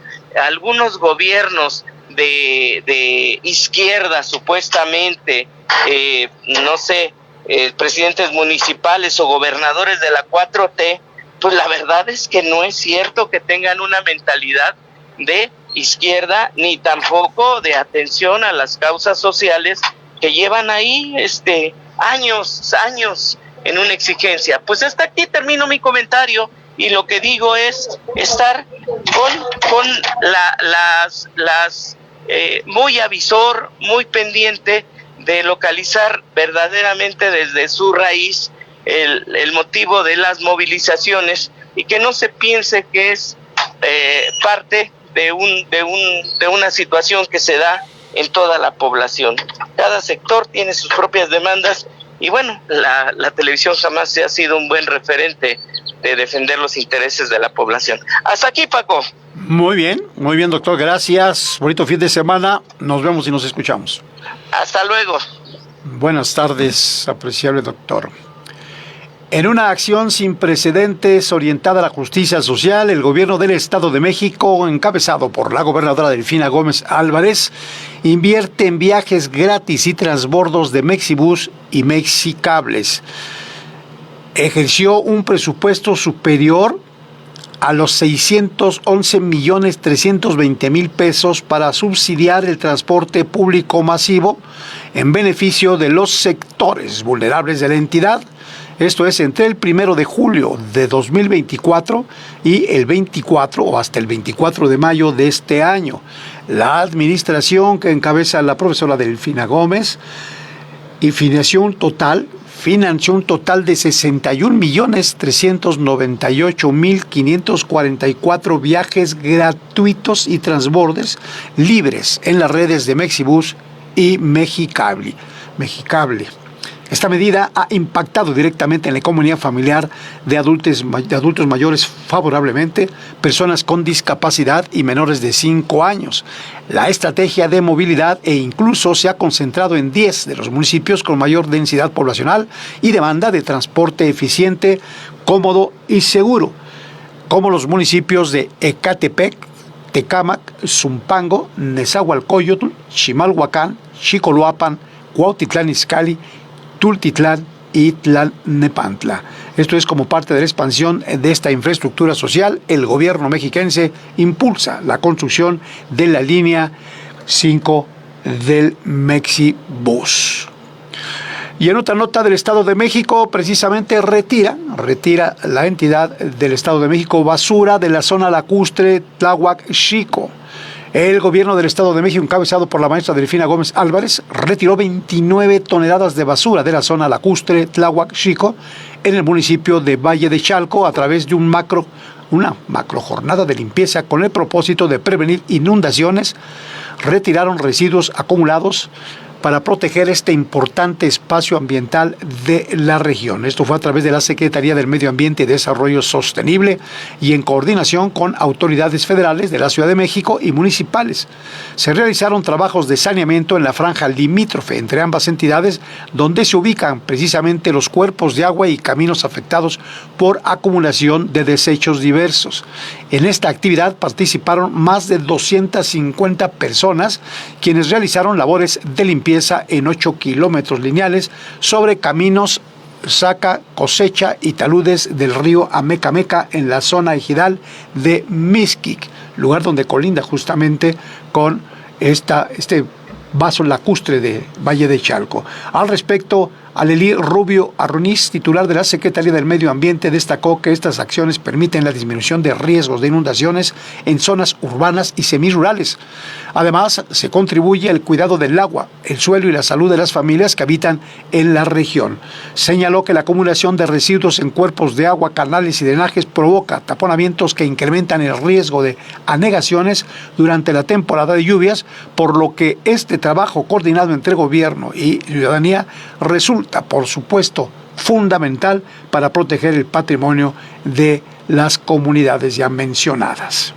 algunos gobiernos de izquierda supuestamente, presidentes municipales o gobernadores de la 4T, pues la verdad es que no es cierto que tengan una mentalidad de izquierda ni tampoco de atención a las causas sociales que llevan ahí años en una exigencia. Pues hasta aquí termino mi comentario y lo que digo es estar con muy avisor, muy pendiente de localizar verdaderamente desde su raíz el motivo de las movilizaciones y que no se piense que es parte de una situación que se da en toda la población. Cada sector tiene sus propias demandas y bueno, la televisión jamás se ha sido un buen referente de defender los intereses de la población. Hasta aquí, Paco. Muy bien, doctor, gracias. Bonito fin de semana. Nos vemos y nos escuchamos. Hasta luego. Buenas tardes, apreciable doctor. En una acción sin precedentes orientada a la justicia social, el gobierno del Estado de México, encabezado por la gobernadora Delfina Gómez Álvarez, invierte en viajes gratis y transbordos de Mexibus y Mexicables. Ejerció un presupuesto superior a los 611,320,000 pesos para subsidiar el transporte público masivo en beneficio de los sectores vulnerables de la entidad, Esto es entre el 1 de julio de 2024 y el 24 o hasta el 24 de mayo de este año. La administración que encabeza la profesora Delfina Gómez financió un total de 61.398.544 viajes gratuitos y transbordes libres en las redes de Mexibus y Mexicable. Esta medida ha impactado directamente en la economía familiar de adultos mayores favorablemente, personas con discapacidad y menores de 5 años. La estrategia de movilidad incluso se ha concentrado en 10 de los municipios con mayor densidad poblacional y demanda de transporte eficiente, cómodo y seguro, como los municipios de Ecatepec, Tecámac, Zumpango, Nezahualcóyotl, Chimalhuacán, Xicoloapan, Cuautitlán Izcalli, Tultitlán y Tlalnepantla. Esto es como parte de la expansión de esta infraestructura social. El gobierno mexiquense impulsa la construcción de la línea 5 del Mexibus. Y en otra nota del Estado de México, precisamente retira la entidad del Estado de México basura de la zona lacustre Tláhuac Xico. El gobierno del Estado de México, encabezado por la maestra Delfina Gómez Álvarez, retiró 29 toneladas de basura de la zona lacustre Tláhuac Xico en el municipio de Valle de Chalco a través de una macro jornada de limpieza con el propósito de prevenir inundaciones. Retiraron residuos acumulados para proteger este importante espacio ambiental de la región. Esto fue a través de la Secretaría del Medio Ambiente y Desarrollo Sostenible y en coordinación con autoridades federales de la Ciudad de México y municipales. Se realizaron trabajos de saneamiento en la franja limítrofe entre ambas entidades, donde se ubican precisamente los cuerpos de agua y caminos afectados por acumulación de desechos diversos. En esta actividad participaron más de 250 personas, quienes realizaron labores de limpieza en 8 kilómetros lineales sobre caminos, saca, cosecha y taludes del río Amecameca en la zona ejidal de Mixquic, lugar donde colinda justamente con este vaso lacustre de Valle de Chalco. Al respecto, Alelí Rubio Arroniz, titular de la Secretaría del Medio Ambiente, destacó que estas acciones permiten la disminución de riesgos de inundaciones en zonas urbanas y semirurales. Además, se contribuye al cuidado del agua, el suelo y la salud de las familias que habitan en la región. Señaló que la acumulación de residuos en cuerpos de agua, canales y drenajes provoca taponamientos que incrementan el riesgo de anegaciones durante la temporada de lluvias, por lo que este trabajo coordinado entre gobierno y ciudadanía resulta, por supuesto, fundamental para proteger el patrimonio de las comunidades ya mencionadas.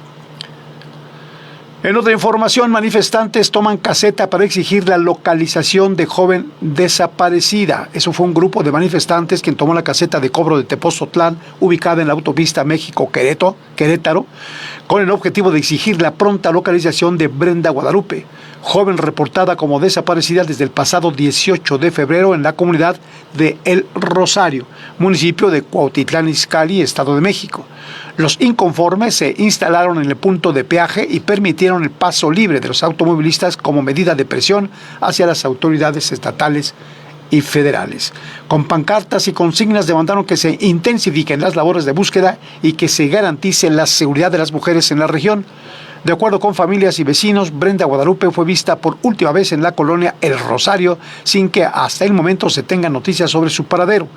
En otra información, manifestantes toman caseta para exigir la localización de joven desaparecida. Eso fue un grupo de manifestantes quien tomó la caseta de cobro de Tepozotlán, ubicada en la autopista México-Querétaro, con el objetivo de exigir la pronta localización de Brenda Guadalupe, joven reportada como desaparecida desde el pasado 18 de febrero en la comunidad de El Rosario, municipio de Cuautitlán Izcalli, Estado de México. Los inconformes se instalaron en el punto de peaje y permitieron el paso libre de los automovilistas como medida de presión hacia las autoridades estatales y federales. Con pancartas y consignas demandaron que se intensifiquen las labores de búsqueda y que se garantice la seguridad de las mujeres en la región. De acuerdo con familias y vecinos, Brenda Guadalupe fue vista por última vez en la colonia El Rosario sin que hasta el momento se tenga noticias sobre su paradero.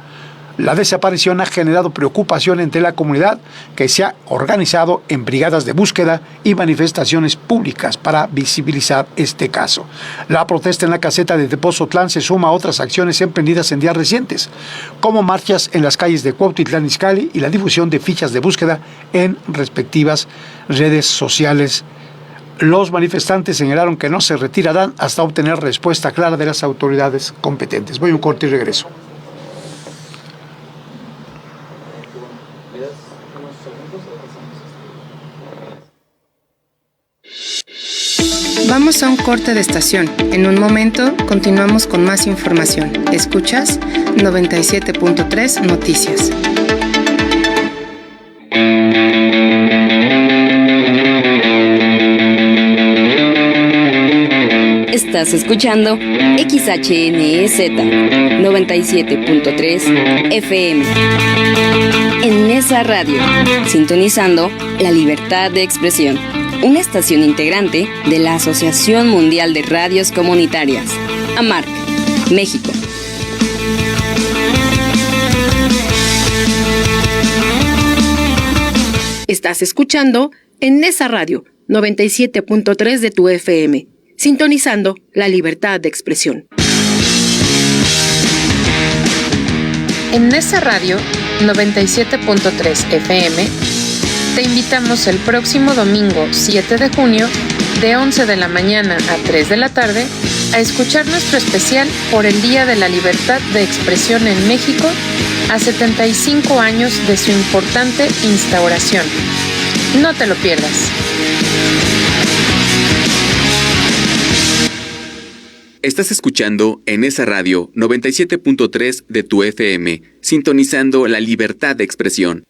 La desaparición ha generado preocupación entre la comunidad, que se ha organizado en brigadas de búsqueda y manifestaciones públicas para visibilizar este caso. La protesta en la caseta de Tepozotlán se suma a otras acciones emprendidas en días recientes, como marchas en las calles de Cuautitlán Izcalli y la difusión de fichas de búsqueda en respectivas redes sociales. Los manifestantes señalaron que no se retirarán hasta obtener respuesta clara de las autoridades competentes. Voy a un corte y regreso. Vamos a un corte de estación. En un momento continuamos con más información. Escuchas 97.3 Noticias. Estás escuchando XHNEZ 97.3 FM. En Nesa Radio, sintonizando la libertad de expresión. Una estación integrante de la Asociación Mundial de Radios Comunitarias, AMARC, México. Estás escuchando en Nesa Radio 97.3 de tu FM, sintonizando la libertad de expresión. En Nesa Radio 97.3 FM te invitamos el próximo domingo 7 de junio de 11 de la mañana a 3 de la tarde a escuchar nuestro especial por el Día de la Libertad de Expresión en México a 75 años de su importante instauración. No te lo pierdas. Estás escuchando en esa radio 97.3 de tu FM, sintonizando la libertad de expresión.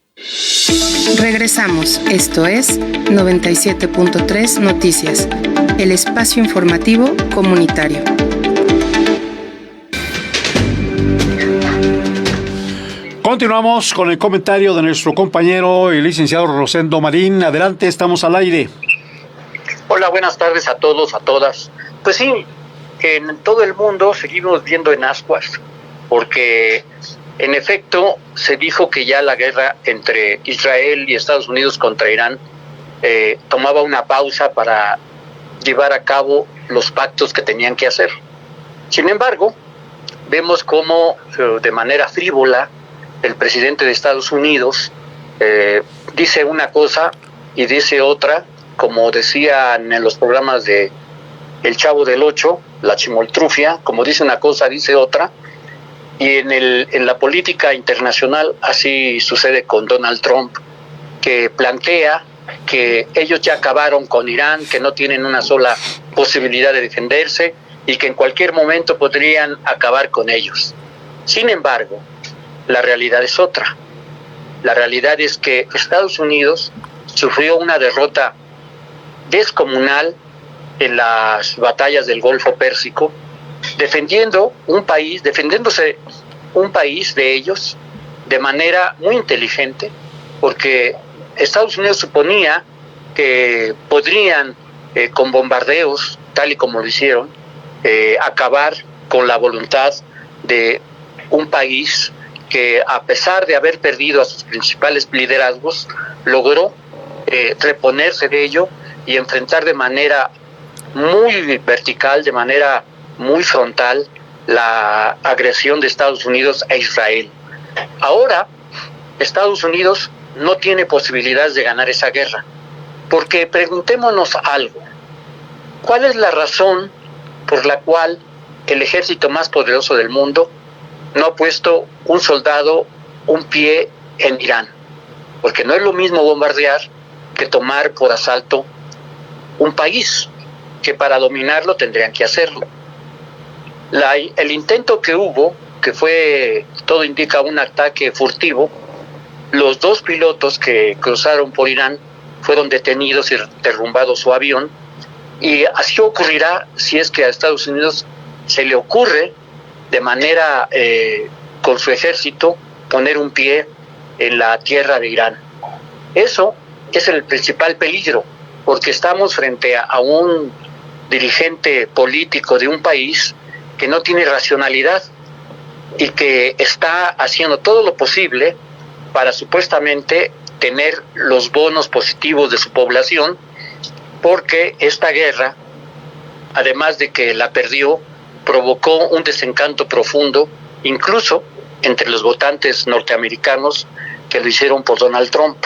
Regresamos, esto es 97.3 Noticias, el espacio informativo comunitario. Continuamos con el comentario de nuestro compañero y licenciado Rosendo Marín. Adelante, estamos al aire. Hola, buenas tardes a todos, a todas. Pues sí, en todo el mundo seguimos viendo en ascuas, porque en efecto se dijo que ya la guerra entre Israel y Estados Unidos contra Irán tomaba una pausa para llevar a cabo los pactos que tenían que hacer. Sin embargo, vemos cómo de manera frívola el presidente de Estados Unidos dice una cosa y dice otra, como decían en los programas de El Chavo del Ocho, la chimoltrufia, como dice una cosa, dice otra, y en la política internacional así sucede con Donald Trump, que plantea que ellos ya acabaron con Irán, que no tienen una sola posibilidad de defenderse y que en cualquier momento podrían acabar con ellos. Sin embargo, la realidad es otra. La realidad es que Estados Unidos sufrió una derrota descomunal en las batallas del Golfo Pérsico, defendiéndose un país de ellos de manera muy inteligente, porque Estados Unidos suponía que podrían, con bombardeos, tal y como lo hicieron, acabar con la voluntad de un país que, a pesar de haber perdido a sus principales liderazgos, logró reponerse de ello y enfrentar de manera muy vertical, de manera muy frontal, la agresión de Estados Unidos a Israel. Ahora, Estados Unidos no tiene posibilidades de ganar esa guerra, porque preguntémonos algo: ¿cuál es la razón por la cual el ejército más poderoso del mundo no ha puesto un soldado, un pie en Irán? Porque no es lo mismo bombardear que tomar por asalto un país, que para dominarlo tendrían que hacerlo. El intento que hubo, que fue, todo indica, un ataque furtivo, los dos pilotos que cruzaron por Irán fueron detenidos y derrumbado su avión, y así ocurrirá si es que a Estados Unidos se le ocurre de manera con su ejército poner un pie en la tierra de Irán. Eso es el principal peligro, porque estamos frente a un dirigente político de un país que no tiene racionalidad y que está haciendo todo lo posible para supuestamente tener los bonos positivos de su población, porque esta guerra, además de que la perdió, provocó un desencanto profundo, incluso entre los votantes norteamericanos que lo hicieron por Donald Trump.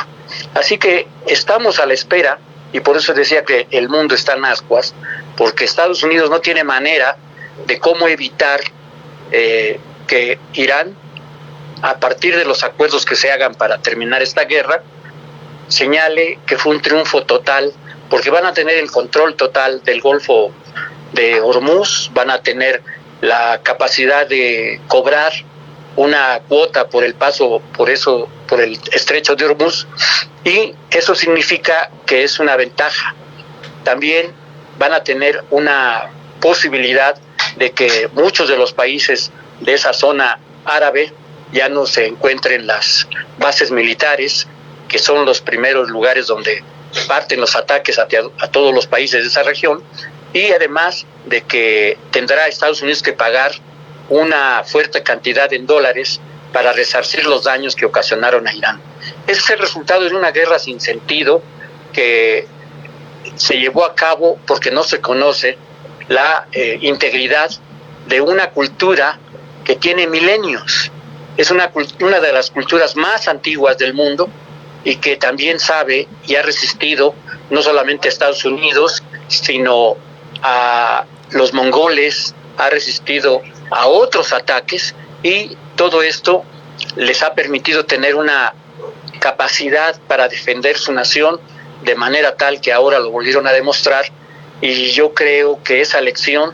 Así que estamos a la espera, y por eso decía que el mundo está en ascuas, porque Estados Unidos no tiene manera de cómo evitar que Irán, a partir de los acuerdos que se hagan para terminar esta guerra, señale que fue un triunfo total, porque van a tener el control total del Golfo de Hormuz, van a tener la capacidad de cobrar una cuota por el paso por el estrecho de Hormuz, y eso significa que es una ventaja. También van a tener una posibilidad de que muchos de los países de esa zona árabe ya no se encuentren las bases militares, que son los primeros lugares donde parten los ataques a todos los países de esa región, y además de que tendrá Estados Unidos que pagar una fuerte cantidad en dólares para resarcir los daños que ocasionaron a Irán. Ese es el resultado de una guerra sin sentido que se llevó a cabo porque no se conoce la integridad de una cultura que tiene milenios. Es una de las culturas más antiguas del mundo y que también sabe y ha resistido no solamente a Estados Unidos, sino a los mongoles, ha resistido a otros ataques, y todo esto les ha permitido tener una capacidad para defender su nación de manera tal que ahora lo volvieron a demostrar. Y yo creo que esa lección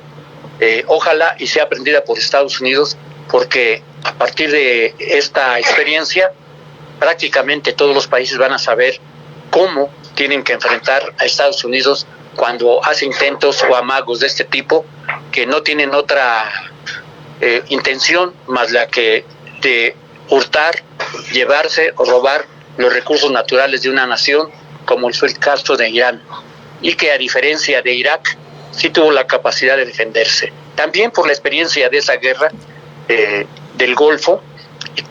ojalá y sea aprendida por Estados Unidos, porque a partir de esta experiencia prácticamente todos los países van a saber cómo tienen que enfrentar a Estados Unidos cuando hace intentos o amagos de este tipo, que no tienen otra intención más la que de hurtar, llevarse o robar los recursos naturales de una nación, como fue el caso de Irán, y que a diferencia de Irak sí tuvo la capacidad de defenderse. También por la experiencia de esa guerra del Golfo,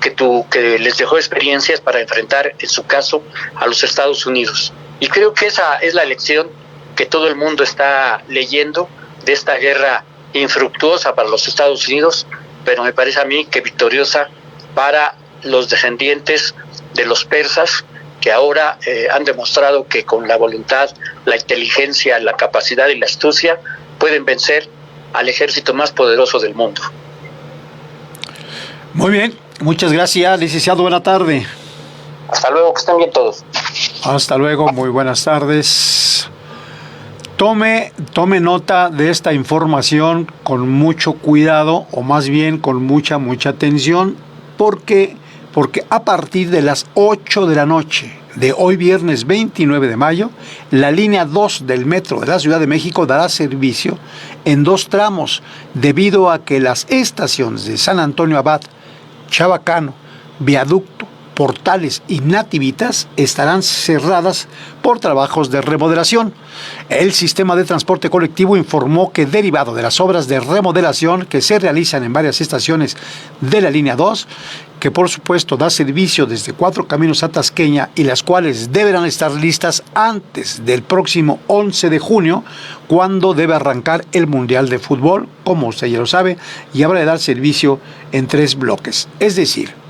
que les dejó experiencias para enfrentar, en su caso, a los Estados Unidos. Y creo que esa es la lección que todo el mundo está leyendo de esta guerra infructuosa para los Estados Unidos, pero me parece a mí que victoriosa para los descendientes de los persas, que ahora han demostrado que con la voluntad, la inteligencia, la capacidad y la astucia pueden vencer al ejército más poderoso del mundo. Muy bien, muchas gracias, licenciado, buena tarde. Hasta luego, que estén bien todos. Hasta luego, muy buenas tardes. Tome nota de esta información con mucho cuidado, o más bien con mucha atención, porque a partir de las 8 de la noche de hoy viernes 29 de mayo, la línea 2 del metro de la Ciudad de México dará servicio en 2 tramos, debido a que las estaciones de San Antonio Abad, Chabacano, Viaducto, Portales y Nativitas estarán cerradas por trabajos de remodelación. El sistema de transporte colectivo informó que, derivado de las obras de remodelación que se realizan en varias estaciones de la línea 2, que por supuesto da servicio desde 4 Caminos a Tasqueña, y las cuales deberán estar listas antes del próximo 11 de junio, cuando debe arrancar el Mundial de Fútbol, como usted ya lo sabe, y habrá de dar servicio en 3 bloques. Es decir,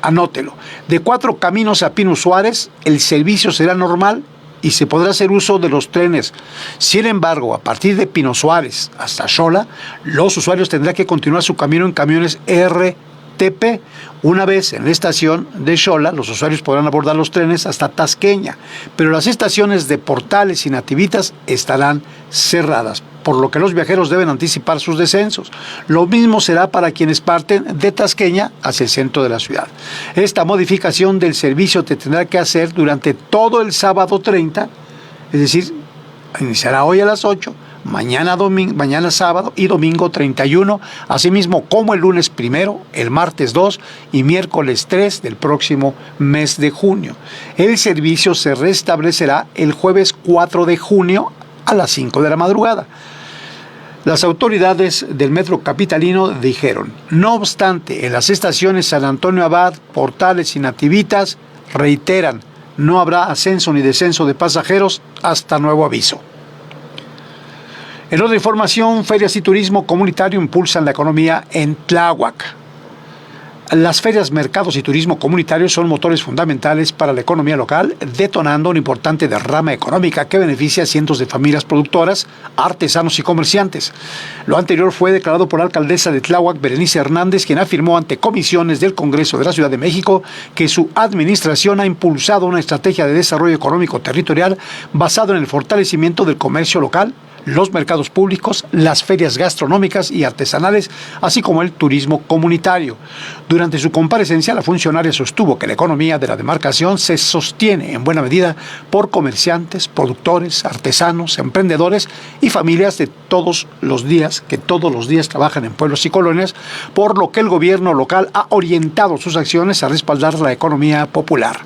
anótelo, de 4 Caminos a Pino Suárez, el servicio será normal y se podrá hacer uso de los trenes. Sin embargo, a partir de Pino Suárez hasta Xola, los usuarios tendrán que continuar su camino en camiones RTP. Una vez en la estación de Xola, los usuarios podrán abordar los trenes hasta Tasqueña, pero las estaciones de Portales y Nativitas estarán cerradas, por lo que los viajeros deben anticipar sus descensos. Lo mismo será para quienes parten de Tasqueña hacia el centro de la ciudad. Esta modificación del servicio se tendrá que hacer durante todo el sábado 30, es decir, iniciará hoy a las 8, mañana sábado y domingo 31, asimismo como el lunes 1, el martes 2 y miércoles 3 del próximo mes de junio. El servicio se restablecerá el jueves 4 de junio a las 5 de la madrugada. Las autoridades del metro capitalino dijeron: no obstante, en las estaciones San Antonio Abad, Portales y Nativitas, reiteran, no habrá ascenso ni descenso de pasajeros hasta nuevo aviso. En otra información, ferias y turismo comunitario impulsan la economía en Tláhuac. Las ferias, mercados y turismo comunitario son motores fundamentales para la economía local, detonando una importante derrama económica que beneficia a cientos de familias productoras, artesanos y comerciantes. Lo anterior fue declarado por la alcaldesa de Tláhuac, Berenice Hernández, quien afirmó ante comisiones del Congreso de la Ciudad de México que su administración ha impulsado una estrategia de desarrollo económico territorial basado en el fortalecimiento del comercio local, los mercados públicos, las ferias gastronómicas y artesanales, así como el turismo comunitario. Durante su comparecencia, la funcionaria sostuvo que la economía de la demarcación se sostiene en buena medida por comerciantes, productores, artesanos, emprendedores y familias de todos los días trabajan en pueblos y colonias, por lo que el gobierno local ha orientado sus acciones a respaldar la economía popular.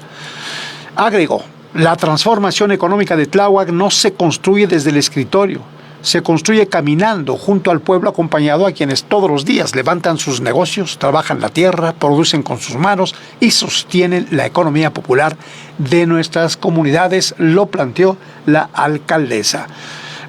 Agregó: la transformación económica de Tláhuac no se construye desde el escritorio, se construye caminando junto al pueblo, acompañado a quienes todos los días levantan sus negocios, trabajan la tierra, producen con sus manos y sostienen la economía popular de nuestras comunidades, lo planteó la alcaldesa.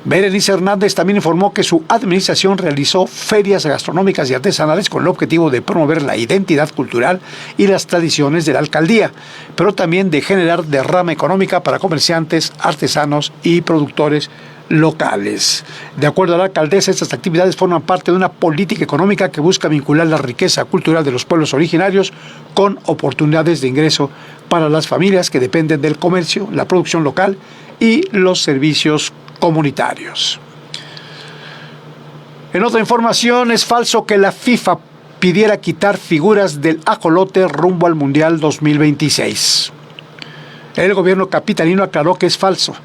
Berenice Hernández también informó que su administración realizó ferias gastronómicas y artesanales con el objetivo de promover la identidad cultural y las tradiciones de la alcaldía, pero también de generar derrama económica para comerciantes, artesanos y productores locales. De acuerdo a la alcaldesa, estas actividades forman parte de una política económica que busca vincular la riqueza cultural de los pueblos originarios con oportunidades de ingreso para las familias que dependen del comercio, la producción local y los servicios comunitarios. En otra información, es falso que la FIFA pidiera quitar figuras del ajolote rumbo al Mundial 2026. El gobierno capitalino aclaró que es falso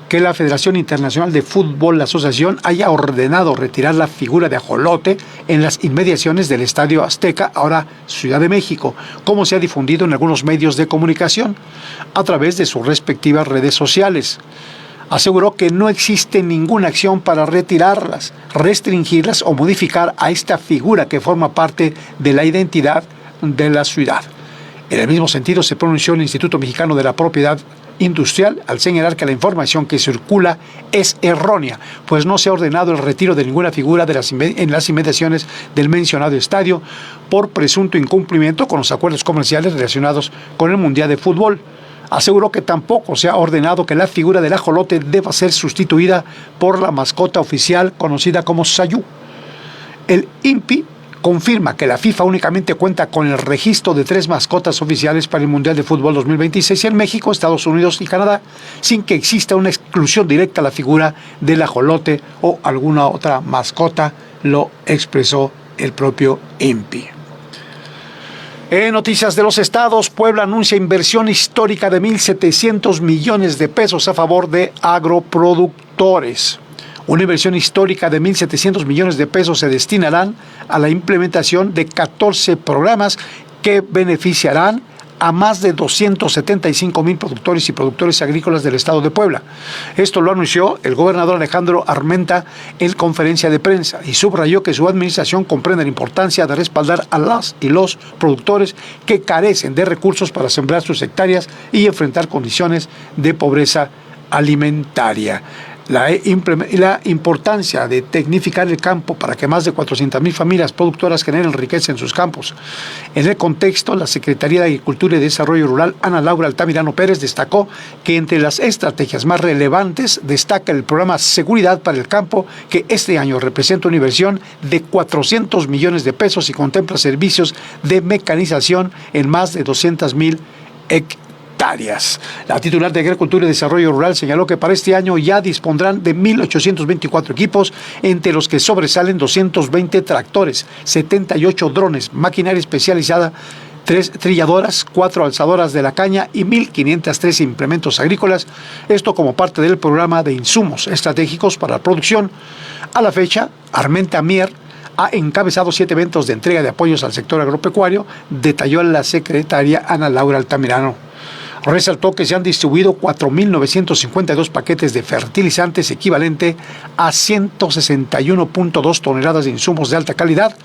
que la Federación Internacional de Fútbol, la asociación, haya ordenado retirar la figura de ajolote en las inmediaciones del Estadio Azteca, ahora Ciudad de México, como se ha difundido en algunos medios de comunicación a través de sus respectivas redes sociales. Aseguró que no existe ninguna acción para retirarlas, restringirlas o modificar a esta figura que forma parte de la identidad de la ciudad. En el mismo sentido se pronunció el Instituto Mexicano de la Propiedad Industrial al señalar que la información que circula es errónea, pues no se ha ordenado el retiro de ninguna figura en las inmediaciones del mencionado estadio por presunto incumplimiento con los acuerdos comerciales relacionados con el Mundial de Fútbol. Aseguró que tampoco se ha ordenado que la figura del ajolote deba ser sustituida por la mascota oficial conocida como Sayú. El INPI confirma que la FIFA únicamente cuenta con el registro de 3 mascotas oficiales para el Mundial de Fútbol 2026 en México, Estados Unidos y Canadá, sin que exista una exclusión directa a la figura del ajolote o alguna otra mascota, lo expresó el propio INPI. En noticias de los estados, Puebla anuncia inversión histórica de 1,700 millones de pesos a favor de agroproductores. Una inversión histórica de 1,700 millones de pesos se destinarán a la implementación de 14 programas que beneficiarán a más de 275,000 productores y productores agrícolas del estado de Puebla. Esto lo anunció el gobernador Alejandro Armenta en conferencia de prensa y subrayó que su administración comprende la importancia de respaldar a las y los productores que carecen de recursos para sembrar sus hectáreas y enfrentar condiciones de pobreza alimentaria. La importancia de tecnificar el campo para que más de 400,000 familias productoras generen riqueza en sus campos. En el contexto, la Secretaría de Agricultura y Desarrollo Rural, Ana Laura Altamirano Pérez, destacó que entre las estrategias más relevantes destaca el programa Seguridad para el Campo, que este año representa una inversión de 400 millones de pesos y contempla servicios de mecanización en más de 200,000 hectáreas. La titular de Agricultura y Desarrollo Rural señaló que para este año ya dispondrán de 1,824 equipos, entre los que sobresalen 220 tractores, 78 drones, maquinaria especializada, 3 trilladoras, 4 alzadoras de la caña y 1,503 implementos agrícolas, esto como parte del programa de insumos estratégicos para la producción. A la fecha, Armenta Mier ha encabezado 7 eventos de entrega de apoyos al sector agropecuario, detalló la secretaria Ana Laura Altamirano. Resaltó que se han distribuido 4,952 paquetes de fertilizantes, equivalente a 161.2 toneladas de insumos de alta calidad.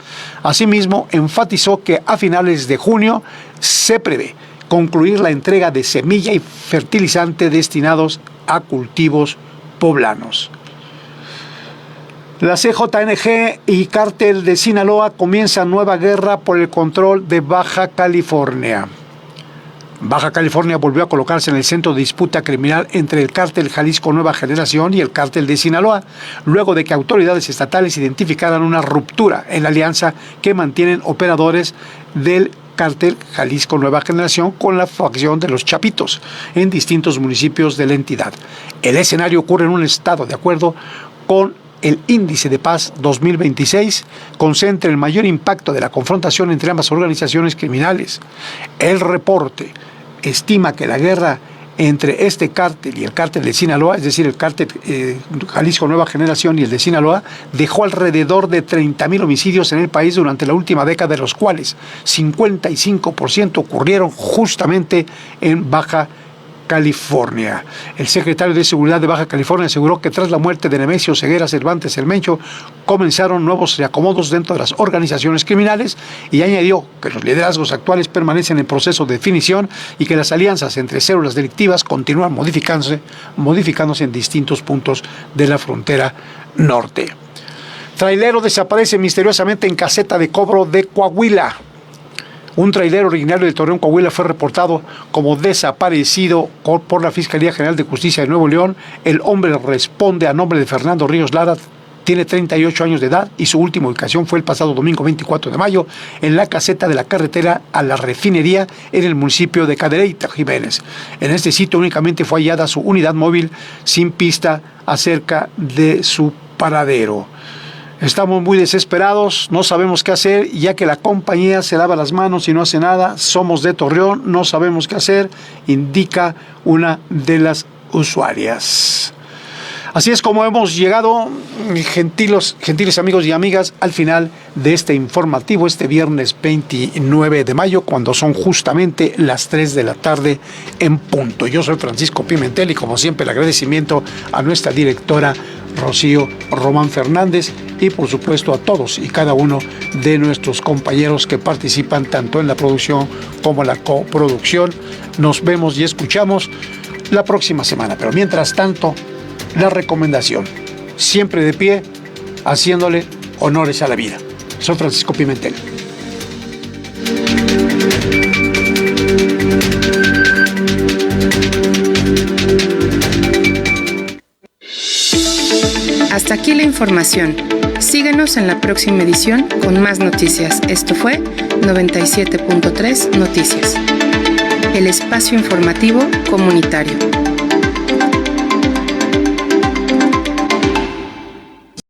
Asimismo, enfatizó que a finales de junio se prevé concluir la entrega de semilla y fertilizante destinados a cultivos poblanos. La CJNG y Cártel de Sinaloa comienzan nueva guerra por el control de Baja California. Baja California volvió a colocarse en el centro de disputa criminal entre el Cártel Jalisco Nueva Generación y el Cártel de Sinaloa, luego de que autoridades estatales identificaran una ruptura en la alianza que mantienen operadores del Cártel Jalisco Nueva Generación con la facción de los Chapitos en distintos municipios de la entidad. El escenario ocurre en un estado de acuerdo con el Índice de Paz 2026 concentra el mayor impacto de la confrontación entre ambas organizaciones criminales. El reporte estima que la guerra entre este cártel y el cártel de Sinaloa, es decir, el cártel Jalisco Nueva Generación y el de Sinaloa, dejó alrededor de 30,000 homicidios en el país durante la última década, de los cuales 55% ocurrieron justamente en Baja California. El secretario de Seguridad de Baja California aseguró que tras la muerte de Nemesio Ceguera Cervantes El Mencho, comenzaron nuevos reacomodos dentro de las organizaciones criminales, y añadió que los liderazgos actuales permanecen en proceso de definición y que las alianzas entre células delictivas continúan modificándose en distintos puntos de la frontera norte. Trailero desaparece misteriosamente en caseta de cobro de Coahuila. Un trailero originario de Torreón, Coahuila, fue reportado como desaparecido por la Fiscalía General de Justicia de Nuevo León. El hombre responde a nombre de Fernando Ríos Lara, tiene 38 años de edad y su última ubicación fue el pasado domingo 24 de mayo en la caseta de la carretera a la refinería en el municipio de Cadereyta, Jiménez. En este sitio únicamente fue hallada su unidad móvil sin pista acerca de su paradero. Estamos muy desesperados, no sabemos qué hacer, ya que la compañía se lava las manos y no hace nada. Somos de Torreón, no sabemos qué hacer, indica una de las usuarias. Así es como hemos llegado, gentiles amigos y amigas, al final de este informativo, este viernes 29 de mayo, cuando son justamente las 3 de la tarde en punto. Yo soy Francisco Pimentel y como siempre el agradecimiento a nuestra directora Rocío Román Fernández y por supuesto a todos y cada uno de nuestros compañeros que participan tanto en la producción como en la coproducción. Nos vemos y escuchamos la próxima semana, pero mientras tanto, la recomendación, siempre de pie, haciéndole honores a la vida. Soy Francisco Pimentel. Hasta aquí la información. Síguenos en la próxima edición con más noticias. Esto fue 97.3 Noticias, el espacio informativo comunitario.